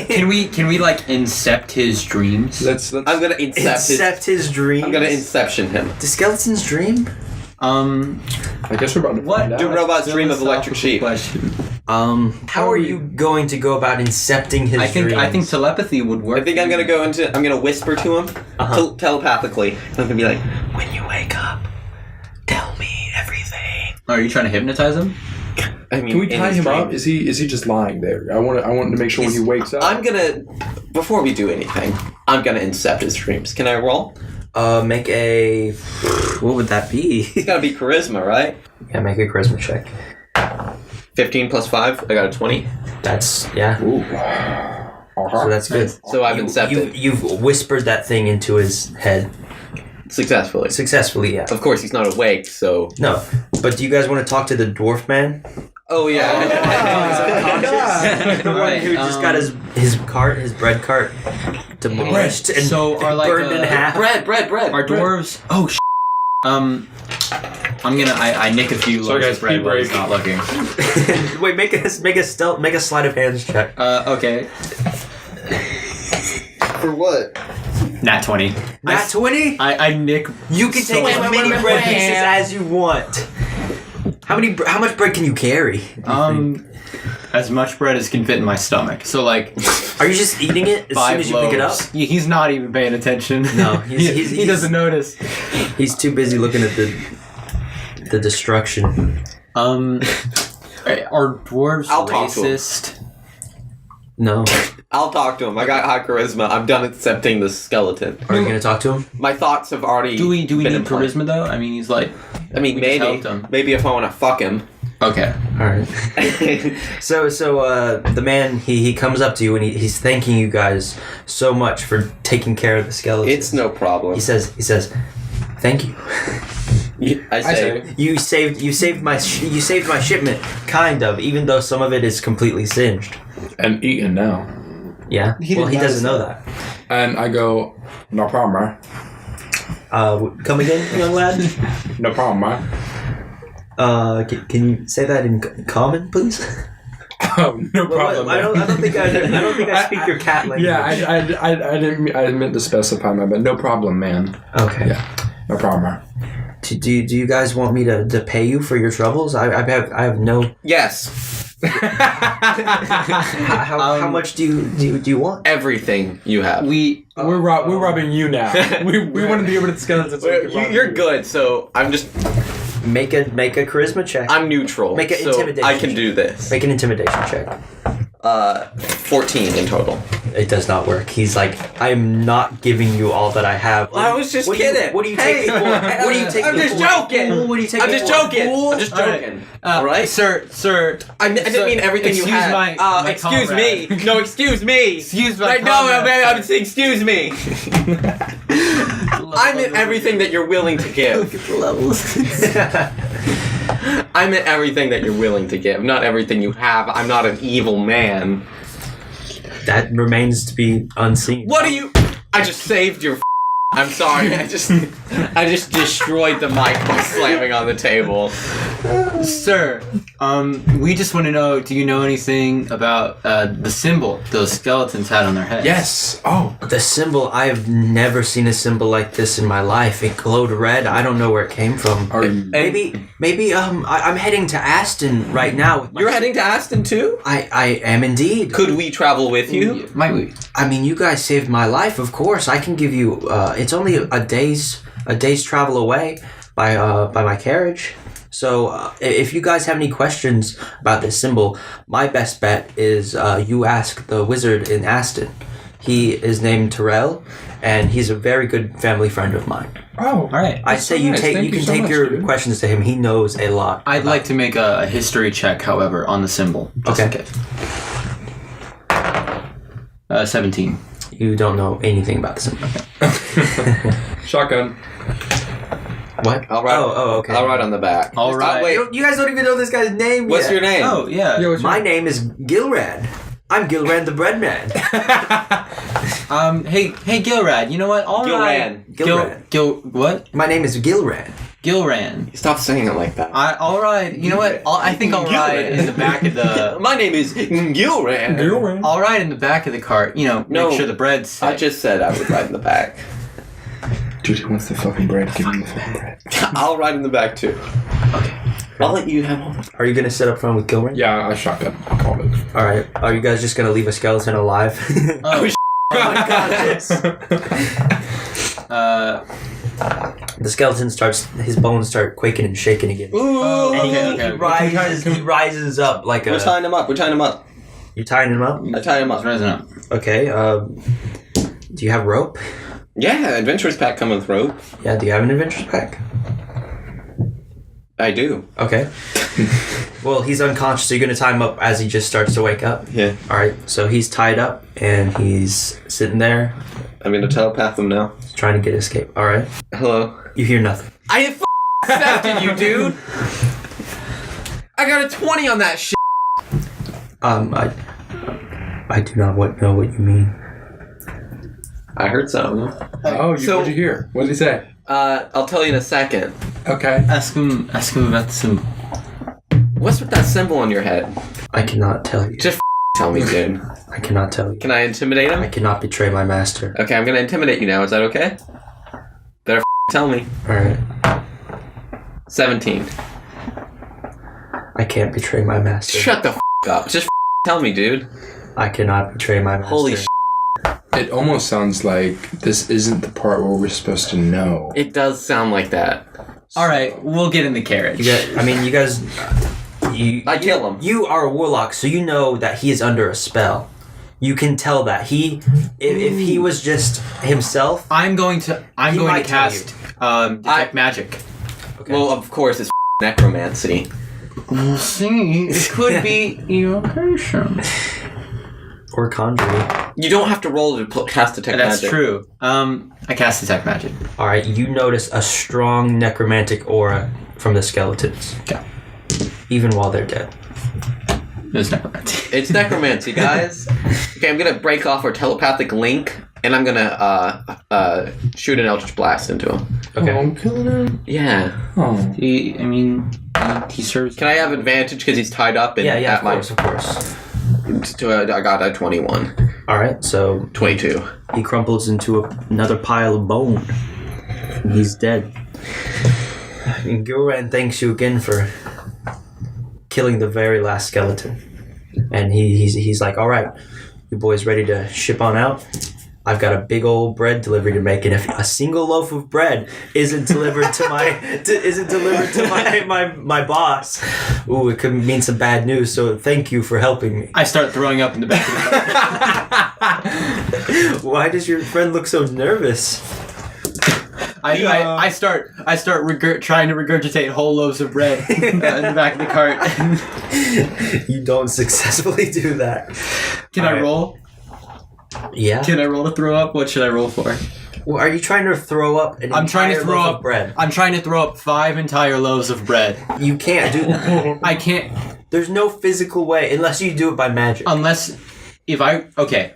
Can we like incept his dreams? Let's I'm gonna Incept his dreams. I'm gonna inception him. The skeleton's dream? I guess we're about to find out. Do robots dream of electric sheep? Question. How are you going to go about incepting his dreams? I think telepathy would work. I think I'm gonna whisper to him telepathically. I'm gonna be like, when you wake up, tell me everything. Are you trying to hypnotize him? I mean, Can we tie him up? dreams. Is he just lying there? I want to make sure when he wakes up. Before we do anything, I'm gonna incept his dreams. Can I roll? Make a... What would that be? It's gotta be charisma, right? Yeah, make a charisma check. 15 plus 5, I got a 20. That's... Yeah. Ooh. So that's good. So I've incepted. You've whispered that thing into his head. Successfully. Successfully, yeah. Of course, he's not awake, so... No. But do you guys want to talk to the dwarf man? Oh, yeah. The one who just got his bread cart demolished and So are like burned in half. Bread. Are dwarves? Oh, I nick a few loaves guys, of bread pee while he's break. not looking. Wait, make a sleight of hands check. Okay. For what? Nat 20. Nat 20? I nick. You can take as many bread pieces as you want. How much bread can you carry? As much bread as can fit in my stomach. So like, Are you just eating it as soon as you pick it up? He's not even paying attention. No, he doesn't notice. He's too busy looking at the destruction. Are dwarves I'll talk to him. racist? No. I'll talk to him. I got high charisma. I'm done accepting the skeleton. Are you gonna talk to him? My thoughts have already. Do we been need implanted. charisma though? I mean, he's like. I mean, We just helped maybe. him. Maybe if I want to fuck him. Okay. All right. So the man he comes up to you and he's thanking you guys so much for taking care of the skeleton. It's no problem. He says, "Thank you. I say. You saved my shipment, kind of, even though some of it is completely singed." And eaten now. Yeah. He doesn't know that. And I go, no problem, man. Come again, young lad. No problem, man. Can you say that in common, please? Oh, no problem. I don't think I speak your cat language. Yeah, I meant to specify my bad. No problem, man. Okay. Yeah, no problem, man. Do you guys want me to pay you for your troubles? I have no. Yes. How much do you want? Everything you have. We're robbing you now. we want to be able to skeletons. You're good, so I'm just. Make a charisma check. I'm neutral. Make an so intimidation I can check. do this. Make an intimidation check. 14 in total. It does not work. He's like, I'm not giving you all that I have. I was just kidding. What do you take me for? What do you take I'm me just for? joking. What do you take I'm me just for? joking. I'm just joking. All right. Sir. I didn't mean everything you excuse had. my excuse comrade. me. No, excuse me. Excuse my Like, no, comrade. I'm saying excuse me. I meant everything that you're willing to give. I meant everything that you're willing to give, not everything you have. I'm not an evil man. That remains to be unseen. What are you? I just saved your. I'm sorry. I just destroyed the mic by slamming on the table. Sir, we just want to know, do you know anything about the symbol those skeletons had on their heads? Yes. Oh. The symbol, I have never seen a symbol like this in my life. It glowed red. I don't know where it came from. Maybe I'm heading to Aston right now. With You're heading to Aston too? I am indeed. Could we travel with you? Might we? I mean, you guys saved my life. Of course, I can give you. It's only a day's travel away by my carriage. So if you guys have any questions about this symbol, my best bet is you ask the wizard in Aston. He is named Terrell, and he's a very good family friend of mine. Oh. All right. I say you can take your questions to him. He knows a lot. I'd like to make a history check, however, on the symbol. Just in case. 17. You don't know anything about the symbol. Shotgun. What? I'll write. Okay. I'll write on the back. All right. Wait. You guys don't even know this guy's name What's yet. your name? Oh, yeah. Yo, what's My name is Gilrad. I'm Gilrad the Bread Man. Hey, Gilrad, you know what? All right. Gilrad. What? My name is Gilrad. Gilran. Stop saying it like that. All right. You know what? I think I'll ride in the back of the. My name is Gilran. I'll ride in the back of the cart. You know, No, make sure the bread's safe. I just said I would ride in the back. Dude, he wants the fucking bread. Give him the fucking bread. I'll ride in the back too. Okay. I'll let you have one. Are you gonna sit up front with Gilbert? Yeah, I shotgun. I'll call it. All right. Are you guys just gonna leave a skeleton alive? Oh, my god! Yes. The skeleton starts. His bones start quaking and shaking again. Oh, And okay. he rises up like a. We're tying him up. You tying him up? I tie him up. Rising up. Okay. Do you have rope? Yeah, adventurers pack come with rope. Yeah. Do you have an adventurer's pack? I do. Okay. Well, he's unconscious, so you're gonna tie him up as he just starts to wake up. Yeah. All right. So he's tied up and he's sitting there, I'm gonna telepath him now. trying to get escape. All right. Hello. You hear nothing. I accepted you, dude. I got a 20 on that shit. I do not know what you mean. I heard something. Oh, So- what'd you hear? What did he say? I'll tell you in a second. Okay. Ask him about the symbol. What's with that symbol on your head? I cannot tell you. Just tell me, dude. I cannot tell you. Can I intimidate I him? cannot betray my master. Okay, I'm gonna intimidate you now. Is that okay? Better tell me. All right. 17. I can't betray my master. Shut the up. Just tell me, dude. I cannot betray my master. Holy It almost sounds like this isn't the part where we're supposed to know. It does sound like that. All right, we'll get in the carriage. You guys. I kill him. You are a warlock, so you know that he is under a spell. You can tell that if he was just himself. I'm going to might cast detect magic. Okay. Well, of course, it's necromancy. We'll see. It could be evocation. Or conjuring. You don't have to roll to cast detect That's magic. true. I cast detect magic. All right. You notice a strong necromantic aura from the skeletons. Okay. Even while they're dead. It's necromancy. It's necromancy, guys. Okay, I'm gonna break off our telepathic link, and I'm gonna shoot an eldritch blast into him. Okay. Oh, I'm killing him. Yeah. Oh. He serves. Can I have advantage because he's tied up? And Yeah. at Of course. I got a 21. All right. So 22. he crumples into another pile of bone. And he's dead. And Gilran thanks you again for killing the very last skeleton. And he's like, all right, you boys ready to ship on out? I've got a big old bread delivery to make, and if a single loaf of bread isn't delivered to my boss, ooh, it could mean some bad news. So thank you for helping me. I start throwing up in the back of the car. Why does your friend look so nervous? I start trying to regurgitate whole loaves of bread in the back of the cart. You don't successfully do that. Can I roll? Yeah. Can I roll to throw up? What should I roll for? Well, are you trying to throw up an I'm trying to entire throw loaf up of bread? I'm trying to throw up 5 entire loaves of bread. You can't do that. I can't There's no physical way unless you do it by magic. unless I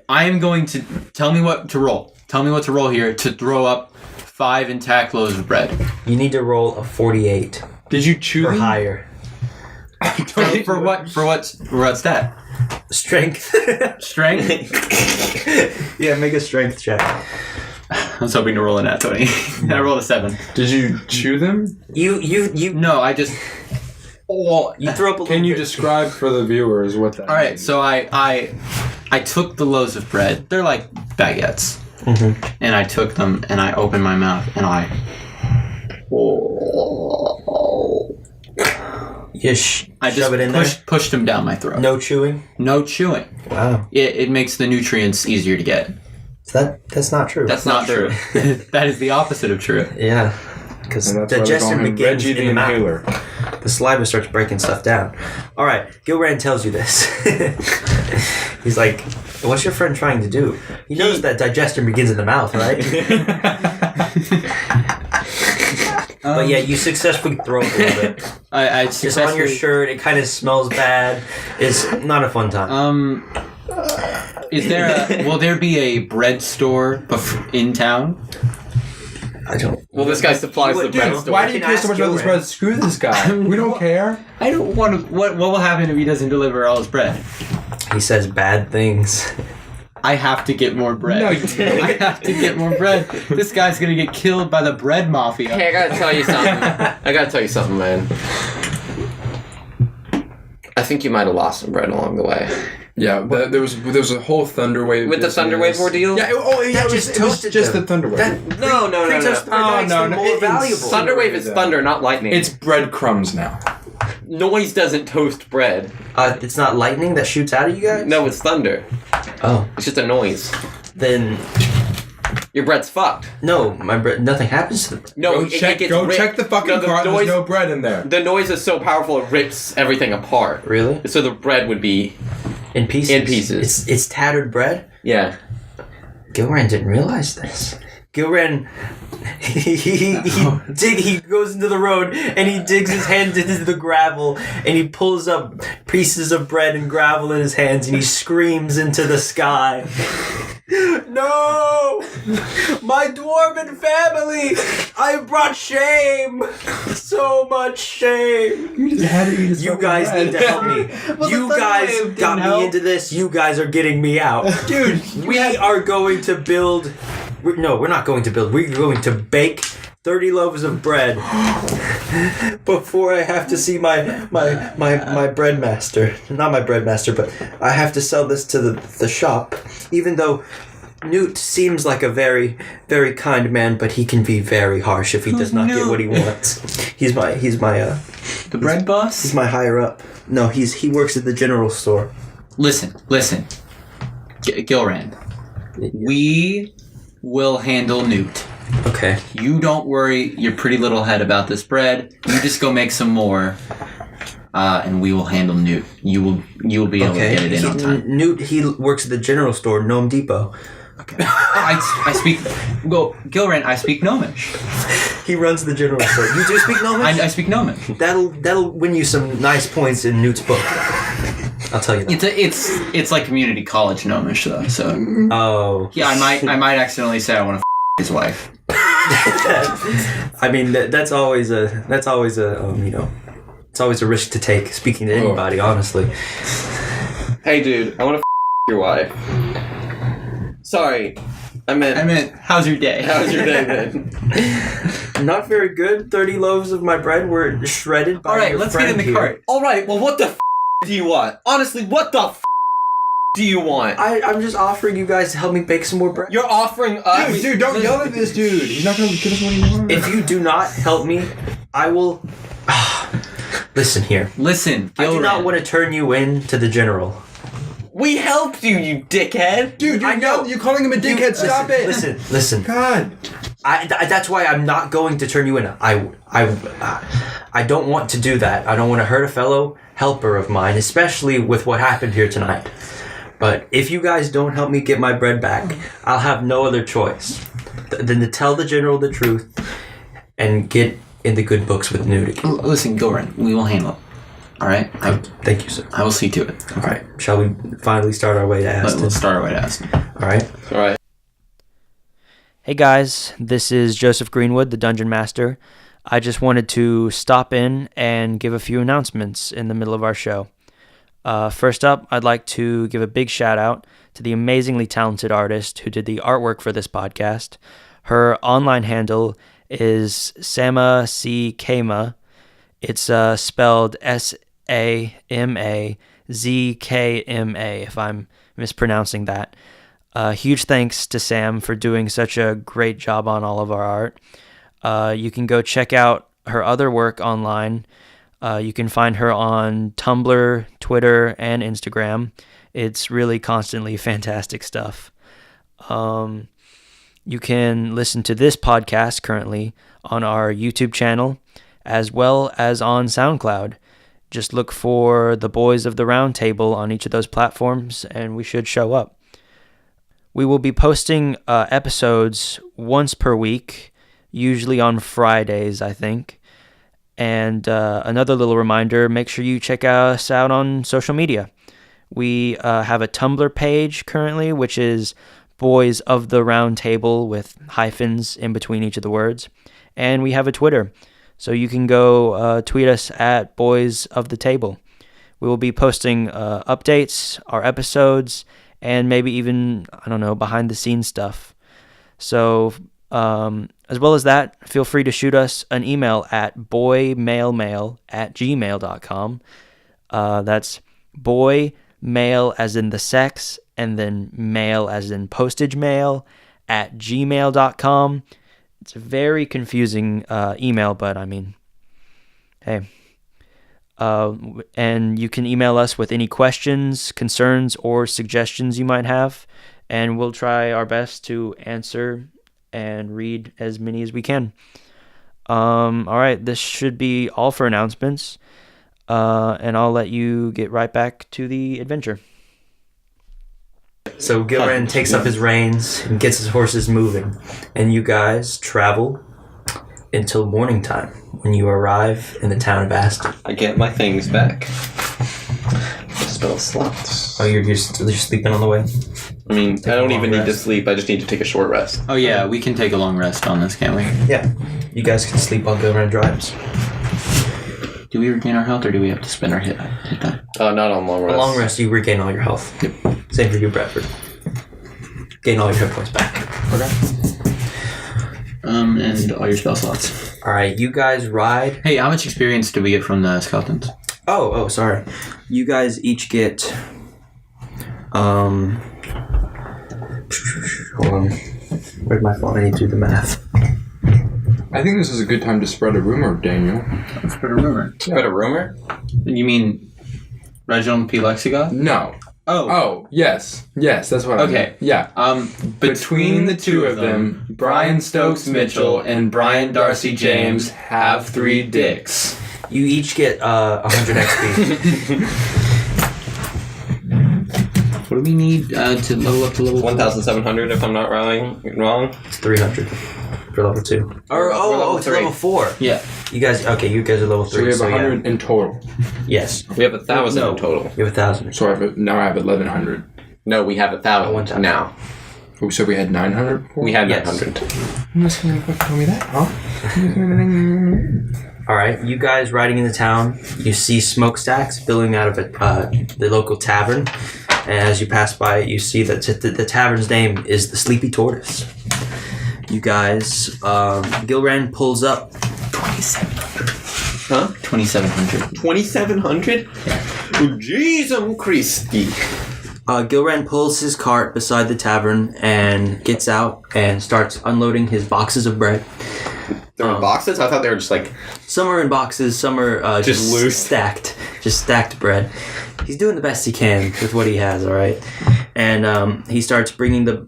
am going to tell me what to roll. Tell me what to roll here to throw up 5 intact loaves of bread. You need to roll a 48 Did you chew or them? higher. For what's that? Strength. Strength? Yeah, make a strength check. I was hoping to roll a nat 20. I rolled a 7. Did you chew them? You No, I just you throw up a little Can you bit. describe for the viewers what that All right, means? so I took the loaves of bread. They're like baguettes. Mhm. And I took them and I opened my mouth and I You shove just it in pushed them down my throat. there? No chewing? No chewing. Wow. It makes the nutrients easier to get. That's not true. That's not true. That is the opposite of true. Yeah. Because And that's why they call digestion him begins Reggie in the the mouth. Inhaler. The saliva starts breaking stuff down. All right, Gilran tells you this. He's like, what's your friend trying to do? He knows that digestion begins in the mouth, right? But yeah, you successfully throw up a little bit. I It's on your successfully. shirt. It kind of smells bad. It's not a fun time. Will there be a bread store in town? I don't. Well, this guy supplies the bread store. Why do you care so much about this Gilran. bread? Screw this guy. We don't care. I don't want to. What will happen if he doesn't deliver all his bread? He says bad things. I have to get more bread. No, you don't. I have to get more bread. This guy's gonna get killed by the bread mafia. Hey, I gotta tell you something. man. I think you might have lost some bread along the way. Yeah, there was a whole thunder wave With the thunder wave ordeal? Yeah, That it was just just toasted the them. thunder wave. No. Pre-toast bread makes them more valuable. Thunder wave is thunder, not lightning. It's breadcrumbs now. Noise doesn't toast bread. It's not lightning that shoots out of you guys? No, it's thunder. Oh. It's just a noise. Then, Your bread's fucked. no, my bread, nothing happens to the bread. No, Go check the fucking cart. There's no bread in there. The noise is so powerful it rips everything apart. Really? So the bread would be In pieces? in pieces. It's tattered bread? Yeah. Gilran didn't realize this. Gilran, he goes into the road and he digs his hand into the gravel and he pulls up pieces of bread and gravel in his hands and he screams into the sky. No! My dwarven family! I brought shame! So much shame! You guys need to help me. You guys got me into this. You guys are getting me out. Dude, we are going to build... No, we're not going to build. We're going to bake 30 loaves of bread before I have to see my bread master. Not my bread master, but I have to sell this to the shop. Even though Newt seems like a very, very kind man, but he can be very harsh if he does not get what he wants. He's my The bread boss? he's my higher up. No, he works at the general store. Listen. Gilran. We will handle Newt. Okay. You don't worry your pretty little head about this bread. You just go make some more, and we will handle Newt. You will be able to get it in on time. Newt, he works at the general store, Gnome Depot. Okay. I speak. Well, Gilran, I speak Gnomish. He runs the general store. You do speak Gnomish? I speak Gnomish. That'll win you some nice points in Newt's book. I'll tell you that. It's like community college Gnomish though. So Oh. yeah, I might accidentally say I want to his wife. I mean that's always a it's always a risk to take speaking to anybody, honestly. Hey, dude, I want to your wife. Sorry. I meant, how's your day? how's your day, man? Not very good. 30 loaves of my bread were shredded by All right, your let's get friend in the here. cart. Alright, well, what the do you want? Honestly, what the do you want? I'm just offering you guys to help me bake some more bread. You're offering us... Dude, don't yell at this dude. He's not gonna give us what he wants. If you do not help me, I will... Listen here. Listen, Gilran. I do not want to turn you in to the general. We helped you, you dickhead! Dude, I know. you're calling him a dickhead. Stop it. Listen. God. That's why I'm not going to turn you in. I don't want to do that. I don't want to hurt a fellow helper of mine, especially with what happened here tonight. But if you guys don't help me get my bread back, I'll have no other choice than to tell the general the truth and get in the good books with Nudie. Listen, Gilran, we will handle it. All right? Thank you, sir. I will see to it. All right. Shall we finally start our way to Aston? Let's start our way to Aston. All right. Alright. Hey guys, this is Joseph Greenwood, the Dungeon Master. I just wanted to stop in and give a few announcements in the middle of our show. First up, I'd like to give a big shout out to the amazingly talented artist who did the artwork for this podcast. Her online handle is Samazkma. It's spelled Samazkma, if I'm mispronouncing that. Huge thanks to Sam for doing such a great job on all of our art. You can go check out her other work online. You can find her on Tumblr, Twitter, and Instagram. It's really constantly fantastic stuff. You can listen to this podcast currently on our YouTube channel as well as on SoundCloud. Just look for the Boys of the Roundtable on each of those platforms and we should show up. We will be posting episodes once per week, usually on Fridays, I think. And another little reminder, make sure you check us out on social media. We have a Tumblr page currently, which is Boys of the Roundtable with hyphens in between each of the words. And we have a Twitter, so you can go tweet us at Boys of the Table. We will be posting updates, our episodes, and maybe even, behind the scenes stuff. So, as well as that, feel free to shoot us an email at boymailmail@gmail.com. That's boy, male as in the sex, and then mail as in postage mail at gmail.com. It's a very confusing email, but I mean, hey. And you can email us with any questions, concerns, or suggestions you might have, and we'll try our best to answer and read as many as we can. All right, this should be all for announcements, and I'll let you get right back to the adventure. So Gilran takes up his reins and gets his horses moving, and you guys travel until morning time when you arrive in the town of Aston. I get my things back. Spell slots. Oh, you're sleeping on the way? I mean, I don't even need to sleep. I just need to take a short rest. Oh yeah, we can take a long rest on this, can't we? Yeah. You guys can sleep while Gilran drives. Do we regain our health, or do we have to spend our hit die? Not on long rest. A long rest, you regain all your health. Yep. Same for you, Bradford. Gain all your hit points back. Okay. And all your spell slots. Alright, you guys ride. Hey, how much experience do we get from the skeletons? Oh, sorry. You guys each get hold on. Where's my phone? I need to do the math. I think this is a good time to spread a rumor, Daniel. Spread a rumor. Spread a rumor? You mean Reginald P. Lexigot? No. Oh, yes, that's what I mean. okay. Yeah. Between the two of them, Brian Stokes Mitchell and Brian Darcy James have 3 dicks. You each get 100 XP. What do we need to level up to level 1,700 if I'm not wrong. It's 300 for level 2. Or it's level 4. Yeah. You guys are level 3. So we have 100 in total. Yes. We have 1,000 in total. You have 1,000. So now I have 1,100. No, we have 1,000 1,000 now. Oh, so we had 900 before? We had Yes. 900. You must have told me that, huh? Alright, you guys riding in the town, you see smokestacks billowing out of the local tavern. And as you pass by it, you see that the tavern's name is the Sleepy Tortoise. You guys, Gilran pulls up. 2,700. Huh? 2,700. 2,700? Oh, Jesus Christi. Gilran pulls his cart beside the tavern and gets out and starts unloading his boxes of bread. They're in boxes? I thought they were just like... Some are in boxes, some are Just loose. stacked. Just stacked bread. He's doing the best he can with what he has, all right? And he starts bringing the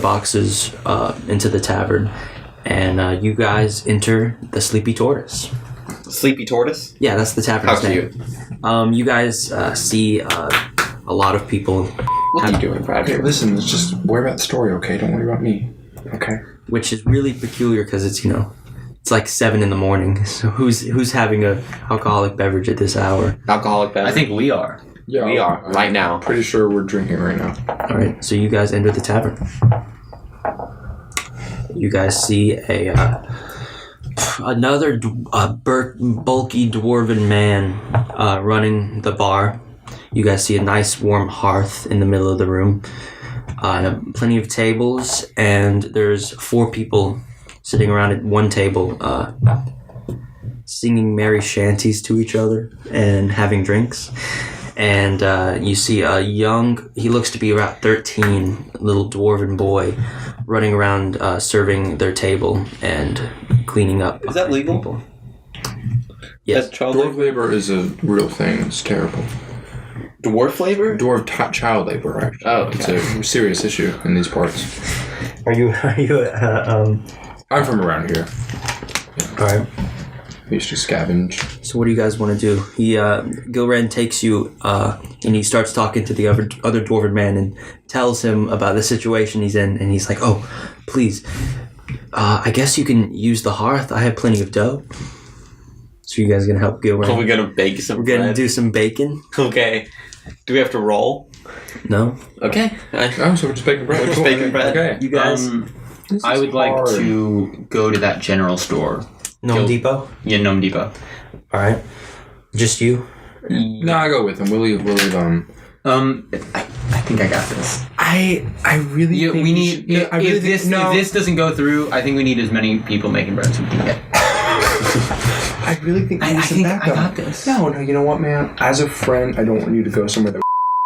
boxes into the tavern. And you guys enter the Sleepy Tortoise. Sleepy Tortoise? Yeah, that's the tavern's How name. You guys see a lot of people. What are you doing, Brad? Okay, listen, let's just worry about the story, okay? Don't worry about me. Okay. Which is really peculiar because it's it's like 7 a.m. So who's having a alcoholic beverage at this hour? Alcoholic beverage? I think we are. Yeah, we are, right now. Pretty sure we're drinking right now. All right, so you guys enter the tavern. You guys see another bulky dwarven man running the bar. You guys see a nice warm hearth in the middle of the room. Plenty of tables, and there's 4 people sitting around at one table singing merry shanties to each other and having drinks. And you see he looks to be about 13, little dwarven boy running around serving their table and cleaning up. Is that legal? People. Yes. Dwarf labor is a real thing. It's terrible. Dwarf labor? Child labor, actually. Oh, okay. It's a serious issue in these parts. Are you I'm from around here. all right. We used to scavenge. So what do you guys want to do? Gilran takes you and he starts talking to the other dwarven man and tells him about the situation he's in, and he's like, "Oh, please, I guess you can use the hearth. I have plenty of dough." So you guys gonna help Gilran? Are we gonna bake some We're gonna bread? do some bacon. Okay. Do we have to roll? No, Okay. Oh, so we're just baking bread. We're just Cool. baking bread. Okay. you guys. I would like hard. to go to that general store. Gnome Depot. Yeah, Gnome Depot. All right, just you. No, I go with him. We'll leave. I think I got this. I really think we need. If this doesn't go through, I think we need as many people making bread as we can get. I really think I you should think back I up. got this. No, you know what, man? As a friend, I don't want you to go somewhere that.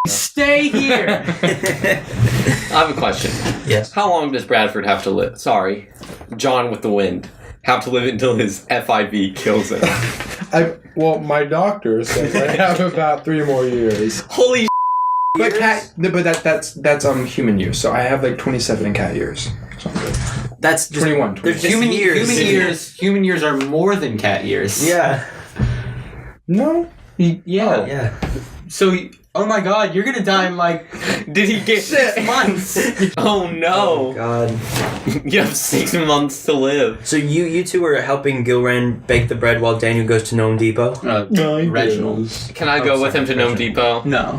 Stay here. I have a question. Yes. How long does Bradford have to live? Sorry, John with the wind. Have to live until his FIV kills him. Well, my doctor says I have about 3 more years. Holy But that's human years. So I have like 27 in cat years. So I'm good. That's just 21. There's just Human years. Human years are more than cat years. Yeah. No. Yeah. Yeah. So, oh my God, you're gonna die in like. Did he get 6 months? Oh no! God. You have 6 months to live. So you two are helping Gilran bake the bread while Daniel goes to Gnome Depot? Reginald. Can I go with him to Gnome Depot? No,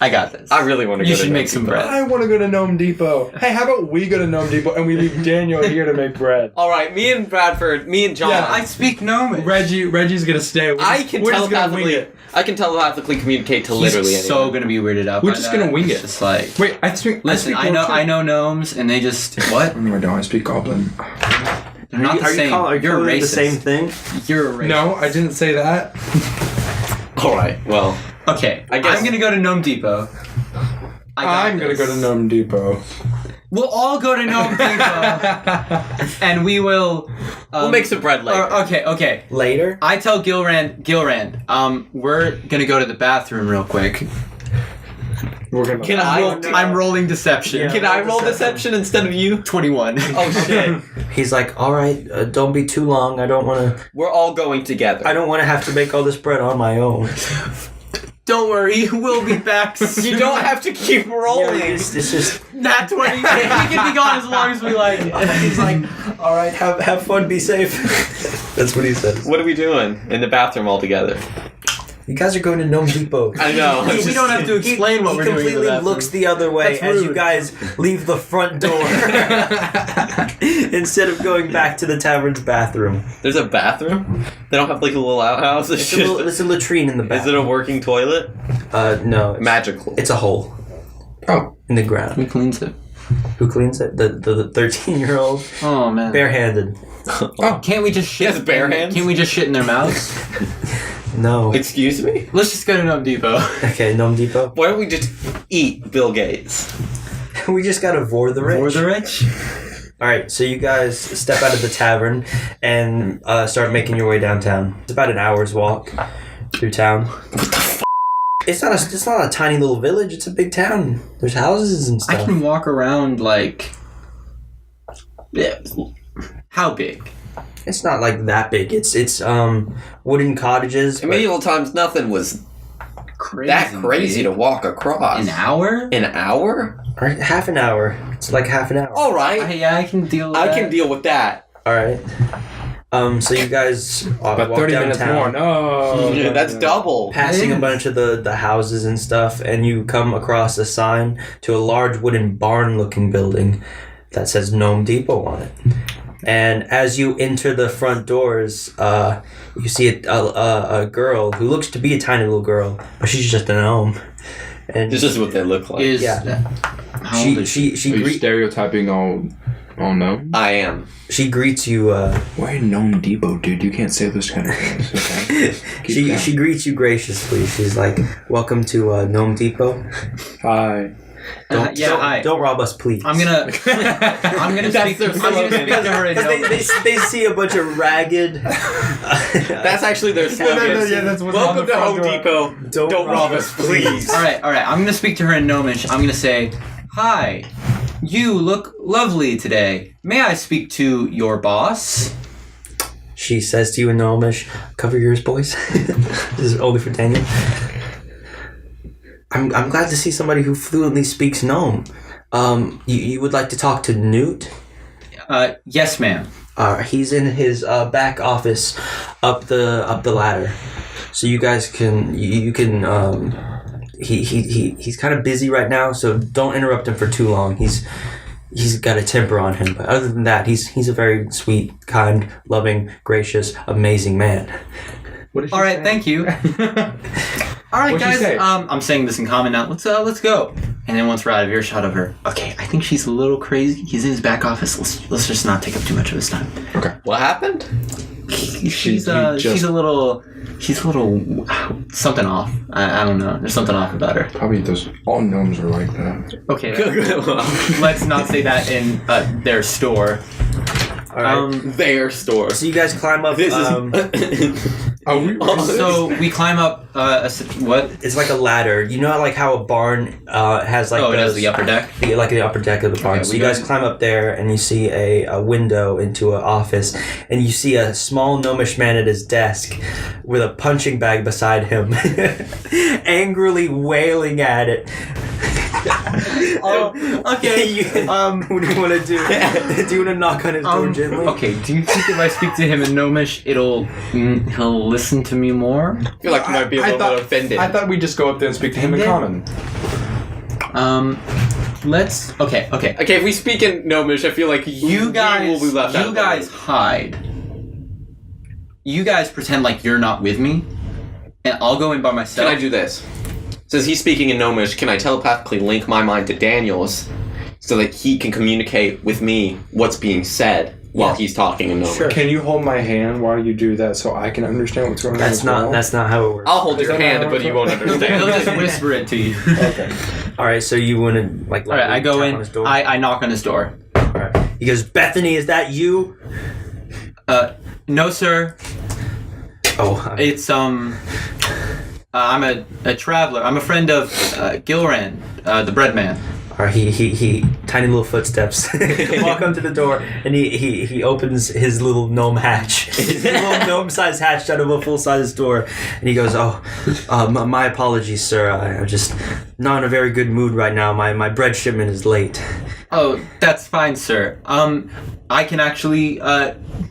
I got this. I really want to go You to should Gnome make some Depot. bread. I want to go to Gnome Depot. Hey, how about we go to Gnome Depot and we leave Daniel here to make bread? Alright, me and John. Yeah, I speak Gnomish. Reggie's gonna stay. I can telepathically communicate to literally He's so anyone. gonna be weirded out. We're by just that. gonna wing It's it. Just like Wait, I speak. listen, I know gnomes, and they just what? No, I don't. I speak Goblin. They're not the same. Are you You're calling it racist. the same thing? You're a racist. No, I didn't say that. Alright, well. Okay, I guess- I'm gonna go to Gnome Depot. I'm gonna go to Gnome Depot. We'll all go to Gnome Depot, and we will. We'll make some bread later. Okay. Later? I tell Gilrand, we're gonna go to the bathroom real quick. We're gonna. Can I'm rolling deception. Yeah. Can I roll deception instead of you? 21. Oh shit. He's like, all right, don't be too long. I don't want to We're all going together. have to make all this bread on my own. Don't worry, we'll be back soon. You don't have to keep rolling. It's just Nat 20. We can be gone as long as we like. he's like, all right, have fun, be safe. That's what he says. What are we doing in the bathroom all together? You guys are going to Gnome Depot. I know. We don't have to explain what we're doing. He completely looks the other way That's as you rude. guys leave the front door instead of going back to the tavern's bathroom. There's a bathroom? They don't have like a little outhouse? It's a latrine in the Is bathroom. it a working toilet? No. Magical. It's a hole. Oh. In the ground. Who cleans it? Who cleans it? The 13-year-old? Oh man. Barehanded. Can't we just shit? has bare hands? Can't we just shit in their mouths? No. Excuse me? Let's just go to Gnome Depot. Okay, Gnome Depot. Why don't we just eat Bill Gates? We just gotta vor the rich. For the rich. Alright, so you guys step out of the tavern and start making your way downtown. It's about an hour's walk through town. It's not a tiny little village, it's a big town. There's houses and I stuff. can walk around like. Yeah. How big? It's not like that big. It's wooden cottages. In but- medieval times, nothing was that crazy to walk across. An hour? An hour? Or half an hour. It's like half an hour. Alright. Yeah, I can deal with I that. can deal with that. Alright. So you guys About walk 30 downtown, minutes more. No. Yeah, that's double. passing a bunch of the houses and stuff, and you come across a sign to a large wooden barn-looking building that says Gnome Depot on it. And as you enter the front doors, you see a girl who looks to be a tiny little girl, but she's just a gnome. And This is what they look like. Yeah. How old is she? Are you stereotyping all no? Ah. I am. she greets you. Why Gnome Depot, dude? You can't say those kind of things. Okay. She greets you graciously. She's like, "Welcome to Gnome Depot. Hi. Hi. Don't rob us, please." I'm gonna speak to her in Because they see a bunch of ragged. That's actually their slogan. that's what's Welcome to Home Depot. Don't rob us, please. All right. I'm gonna speak to her in Gnomish. I'm gonna say, "Hi, you look lovely today. May I speak to your boss?" She says to you in Gnomish, "Cover yours, boys." This is only for Daniel. I'm glad to see somebody who fluently speaks Gnome. You would like to talk to Newt? Yes, ma'am. He's in his back office up the ladder. So you guys can he's kind of busy right now, so don't interrupt him for too long. He's got a temper on him, but other than that, he's a very sweet, kind, loving, gracious, amazing man. All right. Thank you. All right, What'd she guys. say? I'm saying this in common now. Let's go. And then once we're out of earshot of her, okay, I think she's a little crazy. He's in his back office. Let's just not take up too much of his time. What happened? she's a little something off. I don't know. There's something off about her. Probably those all gnomes are like that. Okay, let's not say that in their store. All right. Their store. So you guys climb up. So we climb up. What? It's like a ladder. You know, like how a barn has like. It has the upper deck. Like the upper deck of the barn. Okay, so you guys climb up there, and you see a window into an office, and you see a small gnomish man at his desk with a punching bag beside him, angrily wailing at it. Okay. What do you want to do? Do you want to knock on his door gently? Okay. Do you think if I speak to him in Gnomish, he'll listen to me more? I feel like you might be a little bit offended. I thought we'd just go up there and speak to him in common. Let's. Okay. Okay, if we speak in Gnomish, I feel like You guys will be left out. You guys hide. You guys pretend like you're not with me, and I'll go in by myself. Can I do this? Since he's speaking in Gnomish, can I telepathically link my mind to Daniel's so that he can communicate with me what's being said while he's talking in Gnomish? Sure. Can you hold my hand while you do that so I can understand what's going on? That's not how it works. I'll hold your hand, but you won't He'll understand. just whisper it to you. Okay. All right, so you want to like. All right, I go tap in. on his door? I knock on his door. All right. He goes, Bethany, is that you? No, sir. Oh, It's I'm a traveler. I'm a friend of Gilran, the bread man. Or he tiny little footsteps walk up to the door, and he opens his little gnome hatch, his little gnome-sized hatch out of a full-size door, and he goes, my apologies, sir. I'm just not in a very good mood right now. My bread shipment is late. Oh, that's fine, sir. I can actually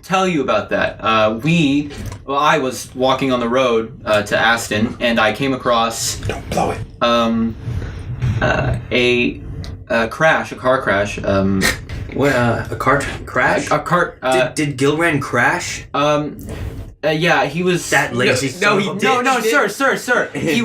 tell you about that. I was walking on the road to Aston, and I came across Don't blow it. a car crash. What? A cart crash? A cart. Did Gilran crash? Yeah, he was That lazy. No, son of a bitch. sir. He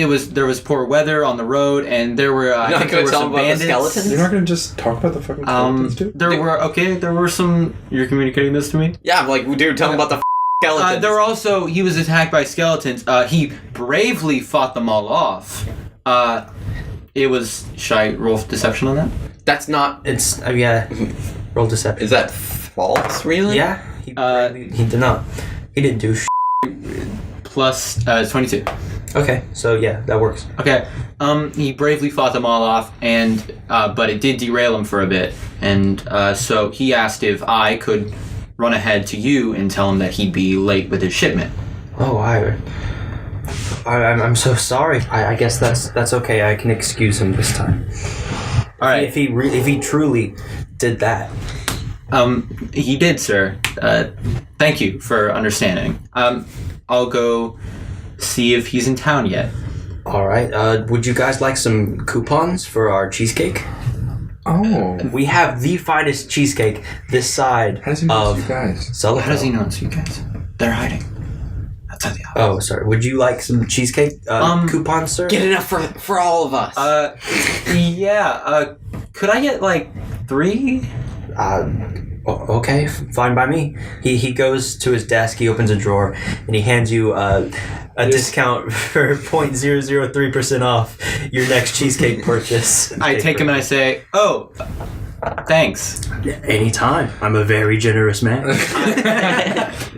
was there was poor weather on the road, and there were I think there were some bandits. You're not gonna just talk about the fucking skeletons, dude? There were some. You're communicating this to me. Yeah, I'm like, dude, tell him about the skeletons. There were also he was attacked by skeletons. He bravely fought them all off. It was. Should I roll deception on that? That's not. It's yeah. Roll deception. Is that false, really? Yeah. He did not. He didn't do. Plus 22. Okay, so yeah, that works. Okay. He bravely fought them all off, and but it did derail him for a bit, and so he asked if I could run ahead to you and tell him that he'd be late with his shipment. Oh, I'm so sorry. I guess that's okay. I can excuse him this time. All right. If he truly did that. He did, sir. Thank you for understanding. I'll go see if he's in town yet. All right. Would you guys like some coupons for our cheesecake? Oh. We have the finest cheesecake this side How does he know of it's you guys? Sullivan. How does he know it's you guys? They're hiding. Outside the office. Oh, sorry. Would you like some cheesecake coupons, sir? Get enough for all of us. Yeah. Could I get like 3? Okay, fine by me. He goes to his desk, he opens a drawer, and he hands you a discount for 0.003% off your next cheesecake purchase. I take him and I say, "Oh, thanks." Anytime. I'm a very generous man.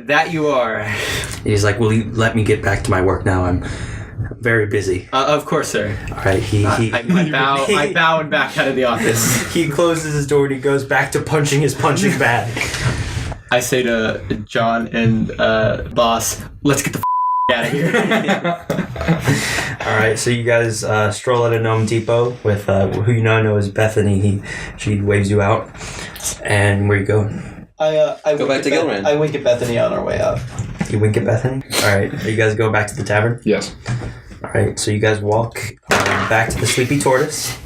That you are. And he's like, will you let me get back to my work now? I'm very busy. Of course, sir. All right, I bow and back out of the office. He closes his door and he goes back to punching his punching bag. I say to John and boss, "Let's get the out of here." All right, so you guys stroll at a Gnome Depot with who you now know as Bethany. She waves you out, and where you going? I Go back to Gilran. I wink at Bethany on our way out. You wink at Bethany. All right, are you guys going back to the tavern? Yes. All right, so you guys walk back to the Sleepy Tortoise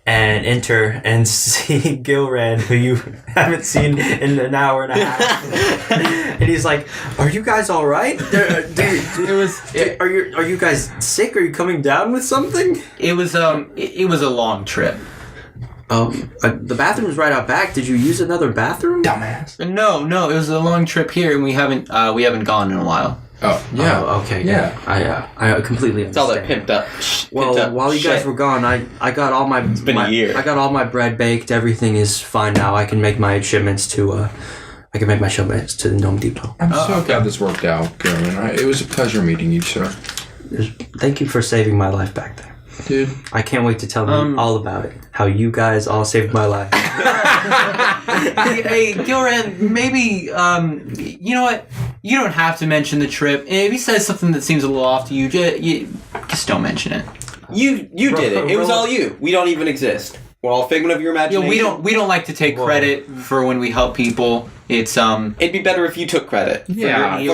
and enter and see Gilran, who you haven't seen in an hour and a half. And he's like, "Are you guys all right? Are you guys sick? Are you coming down with something?" It was a long trip. The bathroom's right out back. Did you use another bathroom? Dumbass. No, it was a long trip here, and we haven't gone in a while. Oh, yeah. Oh, okay. Yeah. I completely It's all understand. that pimped up. Well, while you guys were gone, I got all my. It's been a year. I got all my bread baked. Everything is fine now. I can make my shipments to. I can make my shipments to the Gnome Depot. I'm so glad this worked out, Garen. It was a pleasure meeting you, sir. Thank you for saving my life back there. Dude. I can't wait to tell you all about it. How you guys all saved my life. Hey, Gilran, maybe, you know what? You don't have to mention the trip. If he says something that seems a little off to you, just don't mention it. You did it. It was all you. We don't even exist. We're all a figment of your imagination. We don't like to take credit for when we help people. It's It'd be better if you took credit. Yeah. You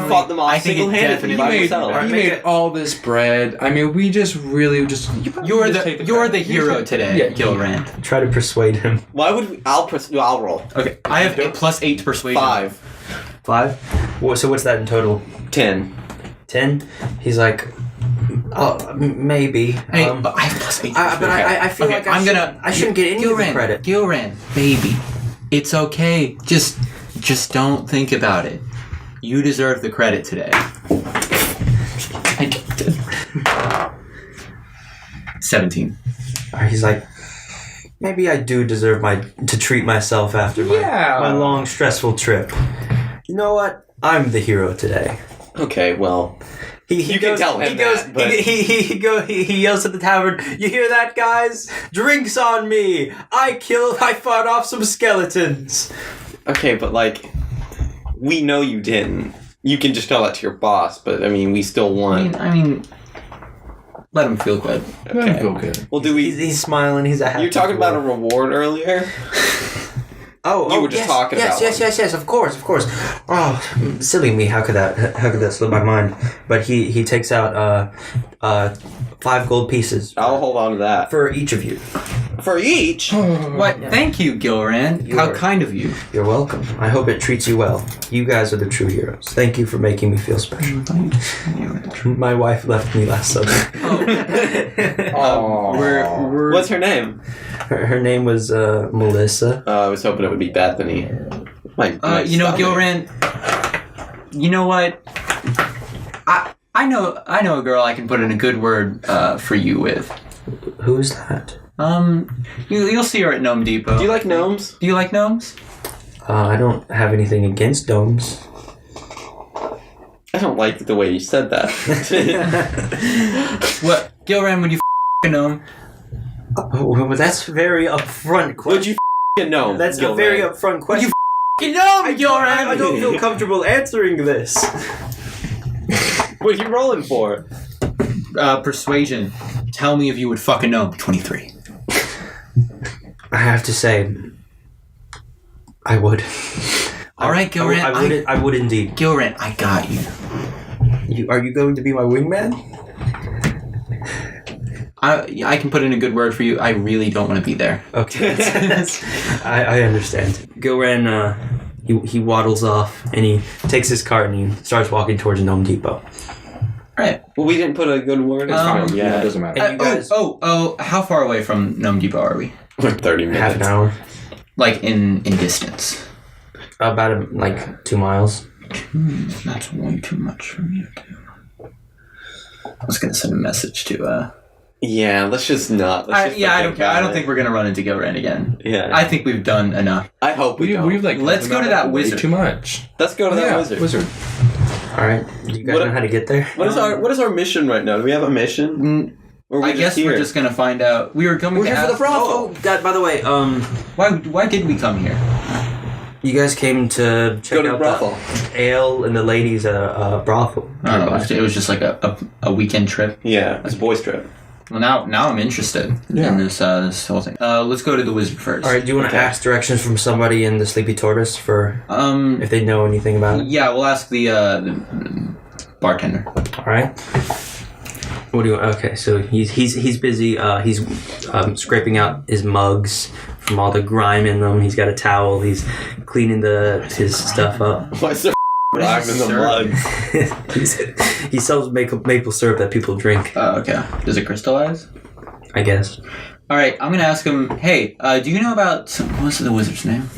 fought them off I think it single-handedly by He yourself. made all this bread. I mean, we just really just... you're the hero today, Yeah, Gilran. Try to persuade him. Why would we? I'll roll. Okay, I have a +8 to persuasion. 5, 5. So what's that in total? 10. 10. He's like, maybe. Hey, but I have +8. But I feel Okay, like I shouldn't get any of the credit. Gilran, baby, it's okay. Just don't think about it. You deserve the credit today. 17. He's like, maybe I do deserve to treat myself after my long stressful trip. You know what? I'm the hero today. Okay, well, you can tell him that, but... He yells at the tavern. You hear that, guys? Drinks on me! I fought off some skeletons. Okay, but like, we know you didn't. You can just tell that to your boss, but I mean, we still won. I mean, let him feel good. Let him feel good. Well, do we? He's smiling. He's a happy. You're talking about a reward earlier. You were just talking about yes, of course. Oh, silly me! How could that slip my mind? But he takes out 5 gold pieces. I'll hold on to that for each of you. For each? What? Yeah. Thank you, Gilran. How kind of you. You're welcome. I hope it treats you well. You guys are the true heroes. Thank you for making me feel special. My wife left me last summer. What's her name? Her name was Melissa. I was hoping it would be Bethany. Gilran, you know what? I know a girl I can put in a good word for you with. Who's that? You'll see her at Gnome Depot. Do you like gnomes? Do you like gnomes? I don't have anything against gnomes. I don't like the way you said that. What? Gilran, would you a gnome? Oh, that's very upfront question. Would you a gnome? That's a very upfront question. Would you gnome, Gilran? I don't feel comfortable answering this. What are you rolling for? Persuasion. Tell me if you would fuck a gnome. 23. I have to say, I would. All right, Gilran. I would indeed. Gilran, I got you. Are you going to be my wingman? I can put in a good word for you. I really don't want to be there. Okay. I understand. Gilran, he waddles off and he takes his cart and he starts walking towards Gnome Depot. Right. Well, we didn't put a good word. It's fine. Yeah, it doesn't matter. And you guys, how far away from Gnome Depot are we? Like 30 minutes. half an hour. Like in distance. About 2 miles. That's way too much for me to do. I was gonna send a message to Yeah, let's just not. I don't care. I don't think we're gonna run into Gilran again. Yeah. I think we've done enough. I hope we don't. Let's go to that wizard. Too much. Let's go to that wizard. All right. Do you guys know how to get there? What is our mission right now? Do we have a mission? Or I guess we're just gonna find out. We're here for the brothel. Oh, God, by the way, why did we come here? you guys came to check Go to out the brothel. the ale and the ladies at a brothel. It was just like a weekend trip. Yeah, it's a boys' trip. Well, now I'm interested in this whole thing. Let's go to the wizard first. All right. Do you want to ask directions from somebody in the Sleepy Tortoise for if they know anything about it? Yeah, we'll ask the bartender. All right. What do you? Okay, so he's busy. He's scraping out his mugs from all the grime in them. He's got a towel. He's cleaning his stuff up. What's the grime in the mug? He sells maple syrup that people drink. Oh, okay. Does it crystallize? I guess. All right, I'm gonna ask him. Hey, do you know about what's the wizard's name?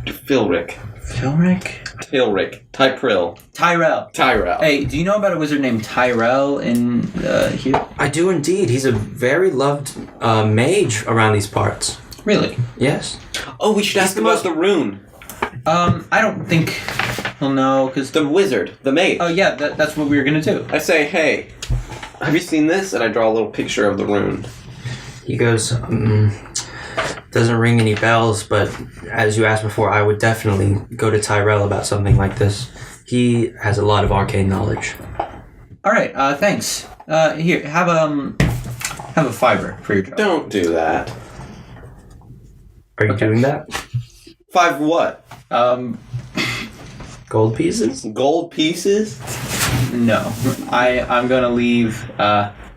Philric. Tyrell. Tyrell. Hey, do you know about a wizard named Tyrell in here? I do indeed. He's a very loved mage around these parts. Really? Yes. Oh, we should ask him about the rune. I don't think he'll know because The wizard, the mage. Oh yeah, that's what we were gonna do. I say, hey, have you seen this? And I draw a little picture of the rune. He goes, doesn't ring any bells, but as you asked before, I would definitely go to Tyrell about something like this. He has a lot of arcane knowledge. All right, thanks. Here, have a fiver for your job. Don't do that. Are you doing that? 5 what? Gold pieces? Gold pieces? No, I'm gonna leave.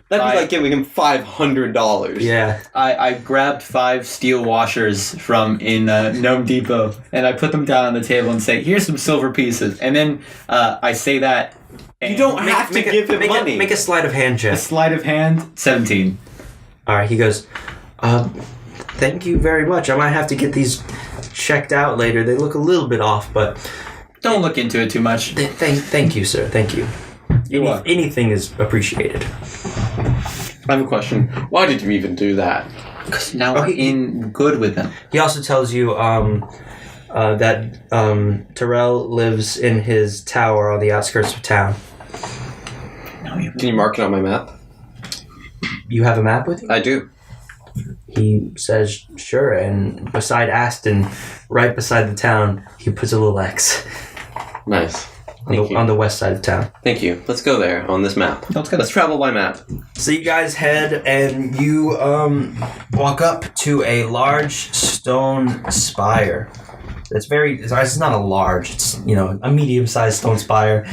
That'd be like giving him $500. Yeah. I grabbed 5 steel washers from in Gnome Depot, and I put them down on the table and say, "Here's some silver pieces." And then I say that. You don't have to give him money. Make a sleight of hand check. A sleight of hand, 17. All right. He goes, thank you very much. I might have to get these checked out later. They look a little bit off, but don't look into it too much. Thank you, sir. Thank you. Anything is appreciated. I have a question. Why did you even do that? Because now we're in good with him. He also tells you that Terrell lives in his tower on the outskirts of town. Can you mark it on my map? You have a map with you? I do. He says, sure, and beside Aston, right beside the town, he puts a little X. Nice. On the west side of town. Thank you. Let's go there on this map. Let's travel by map. So you guys head and you walk up to a large stone spire. It's not a large, it's a medium-sized stone spire.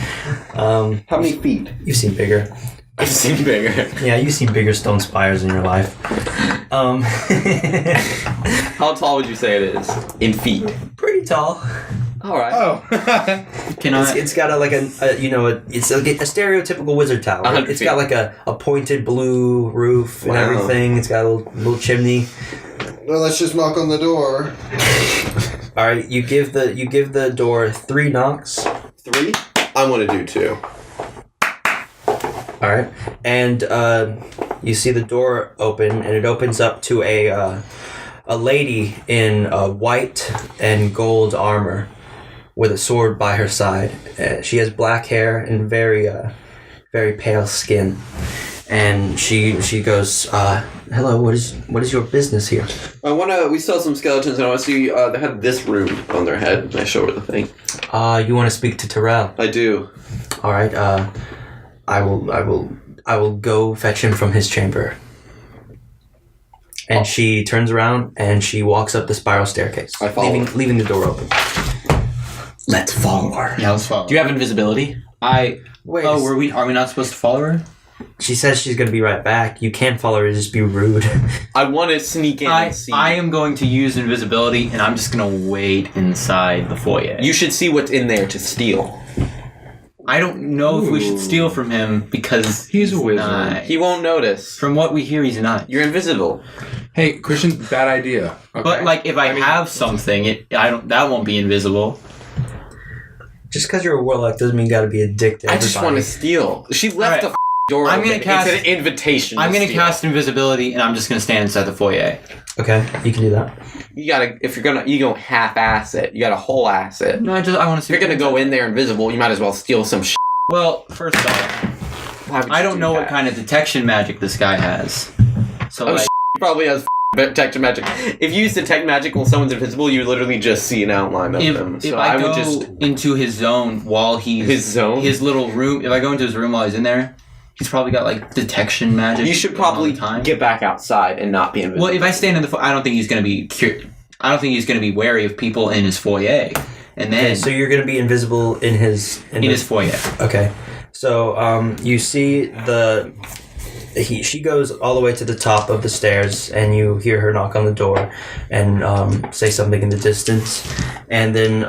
How many feet? You've seen bigger. I've seen bigger. Yeah, you've seen bigger stone spires in your life. How tall would you say it is in feet? Pretty tall. All right. Oh, It's got it's a stereotypical wizard tower. 100 It's feet. got like a pointed blue roof and everything. It's got a little chimney. Well, let's just knock on the door. All right, you give the door 3 knocks. 3? I want to do 2. All right, and you see the door open, and it opens up to a lady in white and gold armor with a sword by her side. She has black hair and very pale skin, and she goes, "Hello, what is your business here?" We saw some skeletons, and I want to see. They had this rune on their head. And I show her the thing. You want to speak to Terrell? I do. All right. I will go fetch him from his chamber. And she turns around and she walks up the spiral staircase, I follow her. leaving the door open. Let's follow her. yeah, let's follow. Do you have invisibility? Wait. Are we not supposed to follow her? She says she's gonna be right back. You can't follow her; just be rude. I want to sneak in and see. I am going to use invisibility, and I'm just gonna wait inside the foyer. You should see what's in there to steal. I don't know if we should steal from him because He's a wizard. not. He won't notice. From what we hear, he's not. You're invisible. Hey, Christian, bad idea. Okay? But like, if I have something, that won't be invisible. Just because you're a warlock doesn't mean you gotta be a dick to I everybody. just want to steal. She left Alright. the door I'm open. gonna cast- It's an invitation. I'm to gonna steal. cast invisibility, and I'm just gonna stand inside the foyer. Okay, you can do that. You gotta. If you're gonna, you don't half-ass it. You gotta whole ass it. No, I want to see. If you're gonna go in there invisible, you might as well steal some shit. Well, first off, I don't know what kind of detection magic this guy has. So like, He probably has detect magic. If you use detect magic while someone's invisible, you literally just see an outline of them. if So I go would just into his zone while he's his zone. his little room, if I go into his room while he's in there, he's probably got like detection magic. You should going all probably the time. get back outside and not be invisible. Well, if I stand in the, I don't think he's gonna be. I don't think he's gonna be wary of people in his foyer. And then Okay, so you're gonna be invisible in his his foyer. Okay, so you see she goes all the way to the top of the stairs, and you hear her knock on the door and say something in the distance, and then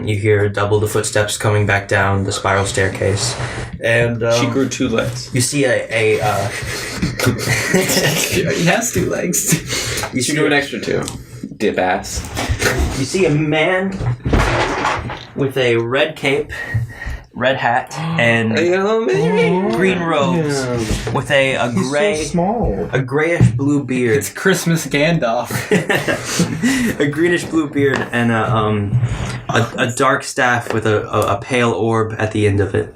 you hear double the footsteps coming back down the spiral staircase, and she grew 2 legs. you see a He has 2 legs. You should do an extra 2. Dip ass. You see a man with a red cape, red hat, and green robes with a gray, a grayish blue beard. It's Christmas Gandalf. A greenish blue beard and a dark staff with a pale orb at the end of it.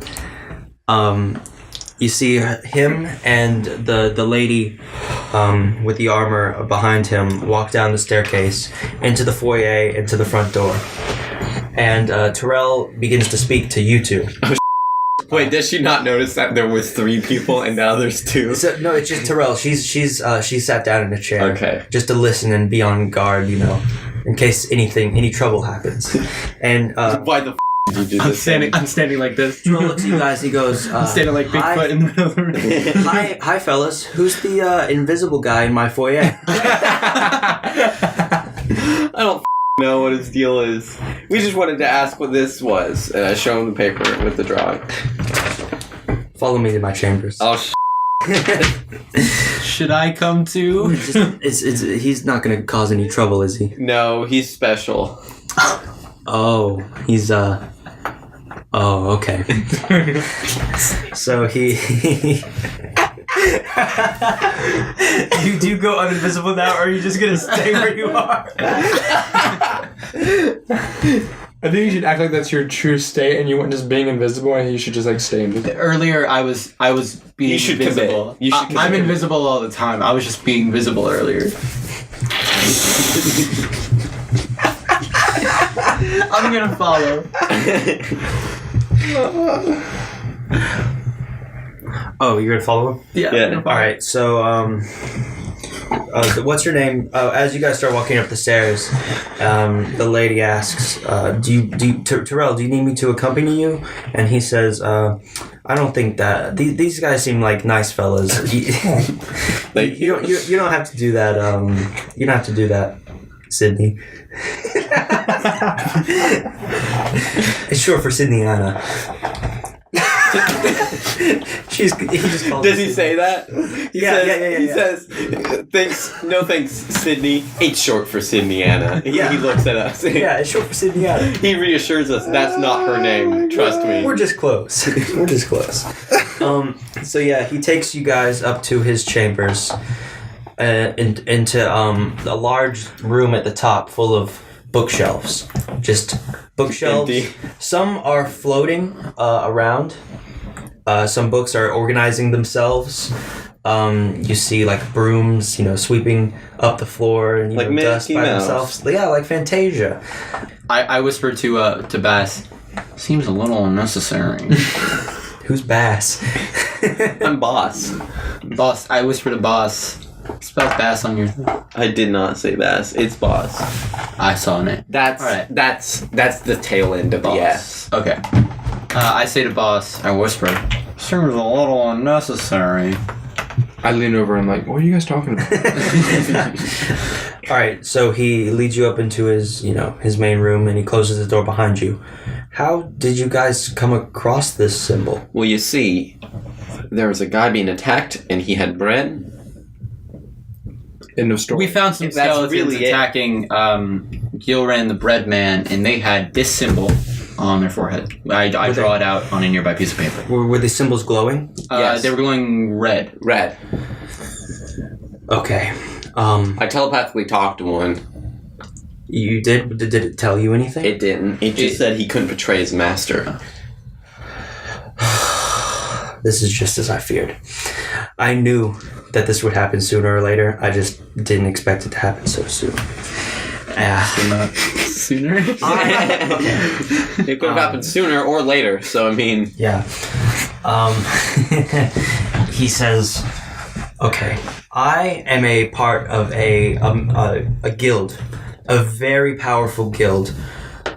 You see him and the lady with the armor behind him walk down the staircase into the foyer, into the front door. And Terrell begins to speak to you two. Wait, does she not notice that there was 3 people and now there's 2? So, no, it's just Terrell. She sat down in a chair. Okay. Just to listen and be on guard, in case any trouble happens. And why the did you do this? I'm standing like this. Terrell looks at you guys. He goes, I'm standing like Bigfoot in the middle of the room. Hi, fellas. Who's the invisible guy in my foyer? I don't know what his deal is. We just wanted to ask what this was, and I show him the paper with the drawing. Follow me to my chambers. Oh, Should I come too? He's not gonna cause any trouble, is he? No, he's special. Oh, he's Oh, okay. So he. Do you go uninvisible now, or are you just gonna stay where you are? I think you should act like that's your true state, and you weren't just being invisible, and you should just stay invisible. Earlier, I was being You should invisible. commit. You should I'm commit. invisible all the time. I was just being visible earlier. I'm gonna follow. Oh, you're gonna follow him? Yeah. All right. So, what's your name? As you guys start walking up the stairs, the lady asks, Terrell, do you need me to accompany you? And he says, I don't think that these guys seem like nice fellas. You don't have to do that. You don't have to do that, Sydney. It's short for Sydney Anna. He just calls Does he say that? He Yeah. says, no thanks, Sydney. It's short for Sydney Anna. He looks at us. Yeah, it's short for Sydney Anna. He reassures us that's not her name. Trust me. We're just close. We're just close. So yeah, he takes you guys up to his chambers, into a large room at the top full of bookshelves. Just bookshelves. Empty. Some are floating around. Some books are organizing themselves. You see like brooms, sweeping up the floor and Like dust Mickey by Mouse. themselves. Yeah, like Fantasia. I whispered to Bass. Seems a little unnecessary. Who's Bass? I'm boss. Boss. I whispered to Boss. Spell Bass on your thing. I did not say bass. It's boss. I saw it. That's Alright. that's the tail end of Boss. the S. Okay. I say to Boss, I whisper, seems a little unnecessary. I lean over and what are you guys talking about? All right, so he leads you up into his main room, and he closes the door behind you. How did you guys come across this symbol? Well, you see, there was a guy being attacked, and he had bread. End of story. We found some That's skeletons really it. attacking Gilran the bread man, and they had this symbol on their forehead. I draw it out on a nearby piece of paper. Were the symbols glowing? Yes. They were glowing red. Red. Okay. I telepathically talked to one. You did? Did it tell you anything? It didn't. It just said he couldn't betray his master. This is just as I feared. I knew that this would happen sooner or later. I just didn't expect it to happen so soon. Sooner? It could have happened sooner or later, so I mean... Yeah. He says, okay, I am a part of a guild. A very powerful guild.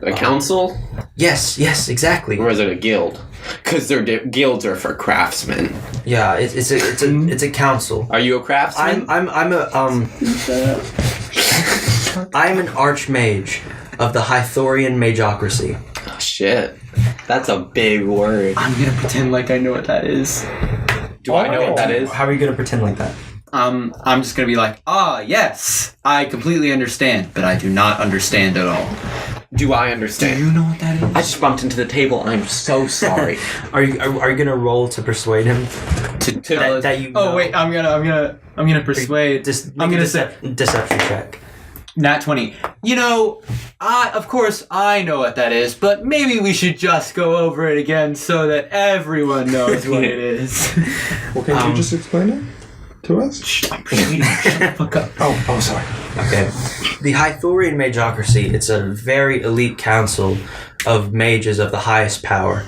A council? Yes, exactly. Or is it a guild? Because guilds are for craftsmen. Yeah, it's a council. Are you a craftsman? I'm an archmage of the Hythorian Magocracy. Oh, shit. That's a big word. I'm gonna pretend like I know what that is. Do I know what that is? How are you going to pretend like that? I'm just gonna be like, yes, I completely understand, but I do not understand at all. Do I understand? Do you know what that is? I just bumped into the table. I'm so sorry. Are you going to roll to persuade him? That you know? Oh wait, I'm gonna persuade. I'm gonna say deception check. Nat 20. Of course I know what that is, but maybe we should just go over it again so that everyone knows what it is. Well, can't you just explain it to us? I'm persuading you. Shut the fuck up. Oh, sorry. Okay. The Hythorian Magocracy, it's a very elite council of mages of the highest power.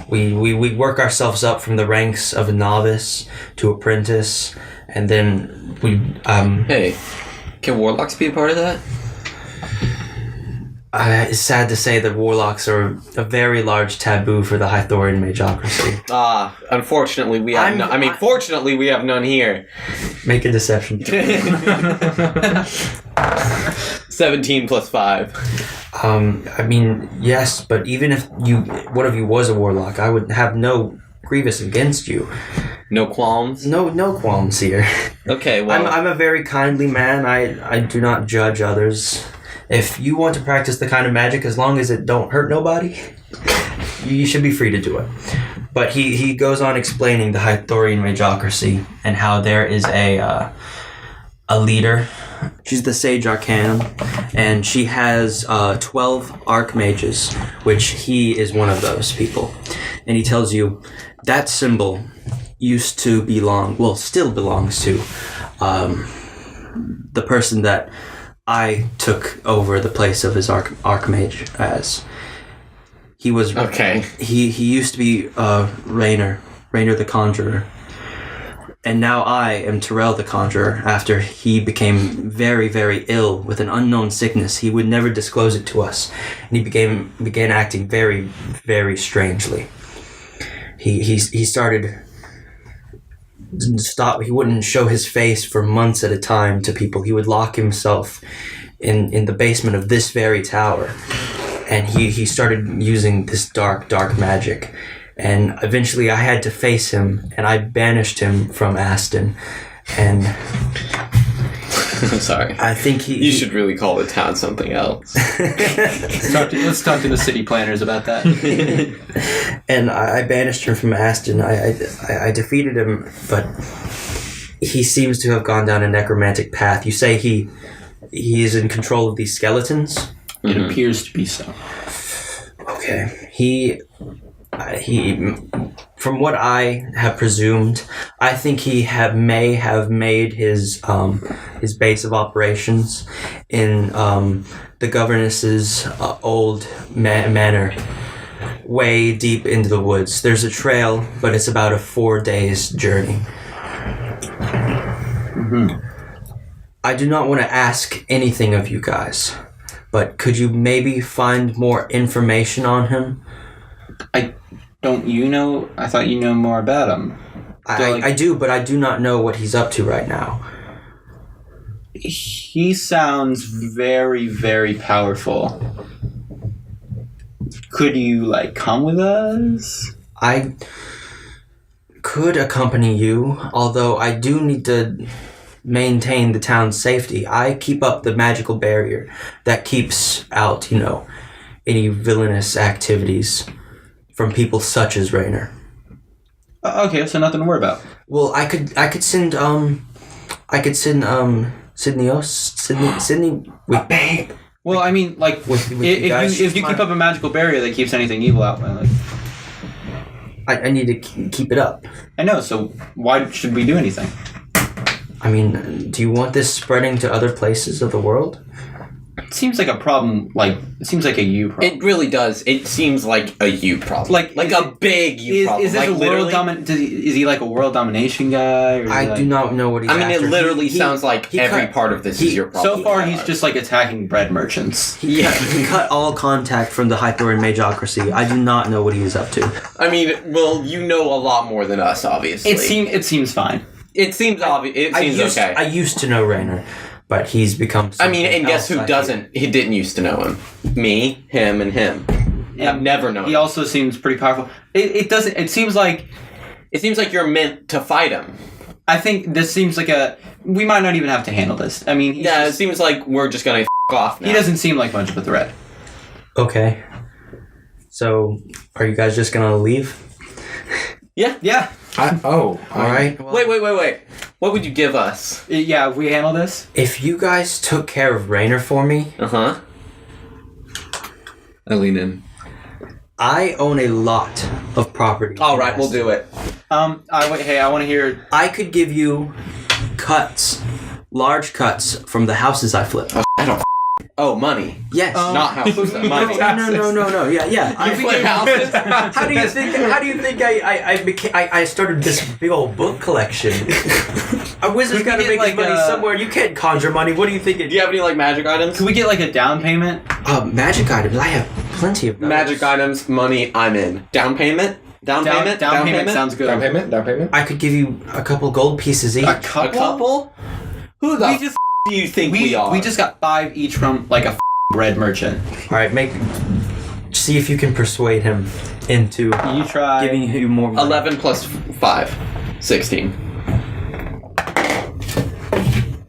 We work ourselves up from the ranks of a novice to apprentice, and then we... Hey, can warlocks be a part of that? It's sad to say that warlocks are a very large taboo for the Hythorian Magocracy. Unfortunately, we have fortunately, we have none here. Make a deception check. 17 plus 5. Yes, but even if one of you was a warlock, I would have no grievous against you. No qualms? No qualms here. Okay, well... I'm a very kindly man. I do not judge others. If you want to practice the kind of magic, as long as it don't hurt nobody, you should be free to do it. But he goes on explaining the Hythorian Magocracy and how there is a leader. She's the Sage Arcanum, and she has 12 Archmages, which he is one of those people. And he tells you that symbol used to still belongs to the person that I took over the place of his Archmage as. He was... Okay. He used to be Raynor the Conjurer. And now I am Terrell the Conjurer after he became very, very ill with an unknown sickness. He would never disclose it to us. And he began acting very, very strangely. He started... He wouldn't show his face for months at a time to people. He would lock himself in the basement of this very tower. And he started using this dark magic. And eventually I had to face him, and I banished him from Aston. And I'm sorry. I think you should really call the town something else. Let's talk to the city planners about that. And I banished him from Aston. I defeated him, but he seems to have gone down a necromantic path. You say he is in control of these skeletons? It appears to be so. Okay. He, from what I have presumed, I think he may have made his base of operations in the governess's old manor, way deep into the woods. There's a trail, but it's about a 4 days journey. I do not want to ask anything of you guys, but could you maybe find more information on him? Don't you know? I thought you know more about him. I do, but I do not know what he's up to right now. He sounds very, very powerful. Could you, come with us? I could accompany you, although I do need to maintain the town's safety. I keep up the magical barrier that keeps out, any villainous activities from people such as Raynor. Okay, so nothing to worry about. Well, I could send Sydney with babe. Well, I mean, if you keep up a magical barrier that keeps anything evil out, I need to keep it up. I know. So why should we do anything? I mean, do you want this spreading to other places of the world? It seems like a problem. It seems like a you problem. It really does. It seems like a you problem. Like a big you problem. Is this a world is he like a world domination guy? Or I do not know what he's after. It literally sounds like every part of this is your problem. So far, he's just attacking bread merchants. He cut all contact from the Hythorian Magocracy. I do not know what he is up to. You know a lot more than us, obviously. It seems fine. It seems obvious. It seems okay. I used to know Raynor, but he's become... and guess who doesn't? He didn't used to know him. Me, him, and him. I've never known He him. also seems pretty powerful. It doesn't... It seems like It seems like you're meant to fight him. I think this seems like we might not even have to handle this. I mean, it seems like we're just gonna off now. He doesn't seem like much of a threat. Okay. So, are you guys just gonna leave? Yeah. All right. Wait. What would you give us? Yeah, if we handle this? If you guys took care of Rainer for me... Uh-huh. I lean in. I own a lot of property. All right, we'll do it. I want to hear... I could give you cuts, large cuts from the houses I flip. Oh, money. Yes. Not houses. Money. No. Yeah. You flip houses? How do you think I started this big old book collection? A wizard's got to make his money somewhere. You can't conjure money. What do you think? Do you have any magic items? Can we get a down payment? Magic items. I have plenty of those. Magic items, money. I'm in. Down payment. Down payment sounds good. Down payment. I could give you a couple gold pieces each. A couple? Who the do you think we are? We just got 5 each from a bread merchant. All right, see if you can persuade him into You try. giving you more money. 11 plus 5. 16.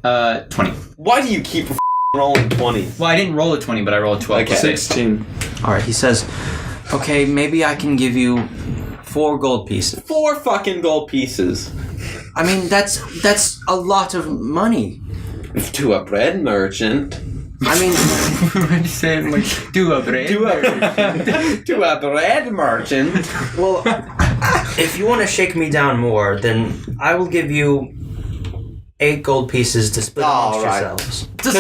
20. Why do you keep rolling 20? Well, I didn't roll a 20, but I rolled a 12. Okay. 16. All right, he says, okay, maybe I can give you 4 gold pieces. 4 fucking gold pieces. I mean, that's a lot of money. To a bread merchant. I mean, What you saying? Do a bread. To a bread merchant. well, if you want to shake me down more, then I will give you 8 gold pieces to split amongst yourselves. That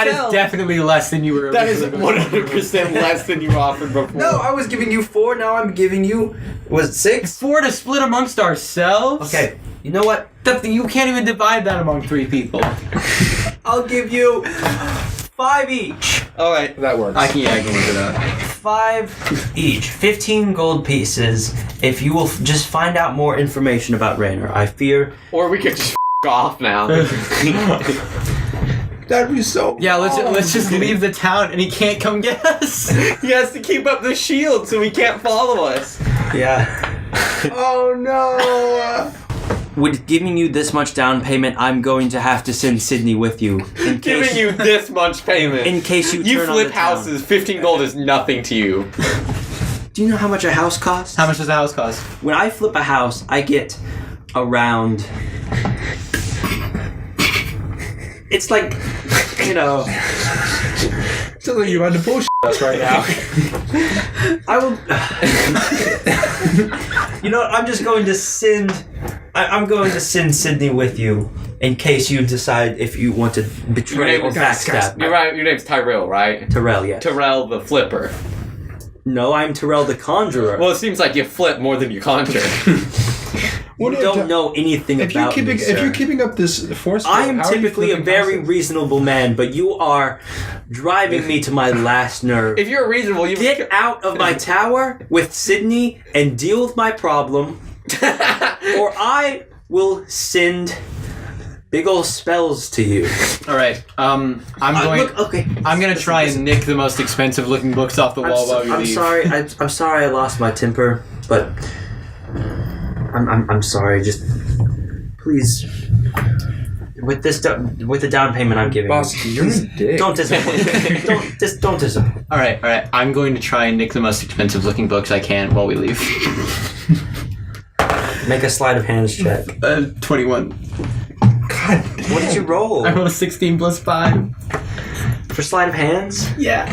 is definitely less than you were. That is 100% less than you offered before. No, I was giving you 4, now I'm giving you, was it 6? 4 to split amongst ourselves? Okay, you know what? You can't even divide that among 3 people. I'll give you 5 each. Alright. That works. I can work it out. 5 each. 15 gold pieces if you will just find out more information about Rainer. I fear... Or we could just off now. That'd be so... Yeah, let's just leave the town and he can't come get us. He has to keep up the shield so he can't follow us. Yeah. Oh, no! With giving you this much down payment, I'm going to have to send Sydney with you. Giving you this much payment. In case you You turn on flip the town. houses, 15 gold is nothing to you. Do you know how much a house costs? How much does the house cost? When I flip a house, I get around... It's like, Sounds like you're about to bullshit us right now. I will... You know what? I'm just going to send... I'm going to send Sydney with you in case you decide if you want to betray or backstab. You're right, your name's Tyrell, right? Terrell, yes. Terrell the Flipper. No, I'm Terrell the Conjurer. Well, it seems like you flip more than you conjure. You don't know anything about me, If sir. you're keeping up this force... I am typically a very reasonable man, but you are driving me to my last nerve. If you're reasonable, you Get out of my tower with Sydney and deal with my problem, or I will send big ol' spells to you. All right. I'm gonna try and nick the most expensive looking books off the wall while we leave. I'm sorry I lost my temper, but I'm sorry. Just please, with the down payment I'm giving, Boss, you're a dick. don't disappoint. don't disappoint. All right. I'm going to try and nick the most expensive looking books I can while we leave. Make a sleight of hands check. 21. God, What did you roll? I rolled a 16 plus 5. For sleight of hands? Yeah,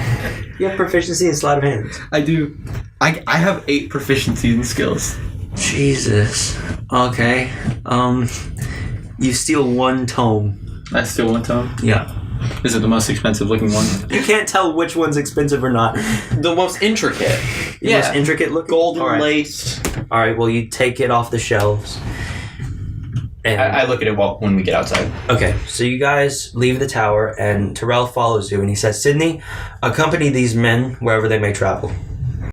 You have proficiency in sleight of hands. I do. I have 8 proficiencies in skills. Jesus. Okay. You steal 1 tome. That's still 1 tome. Yeah. Is it the most expensive looking one? You can't tell which one's expensive or not. the most intricate. The most intricate looking. Golden All right. laced. All right. Well, you take it off the shelves. And I look at it when we get outside. okay, so you guys leave the tower, and Terrell follows you, and he says, "Sydney, accompany these men wherever they may travel."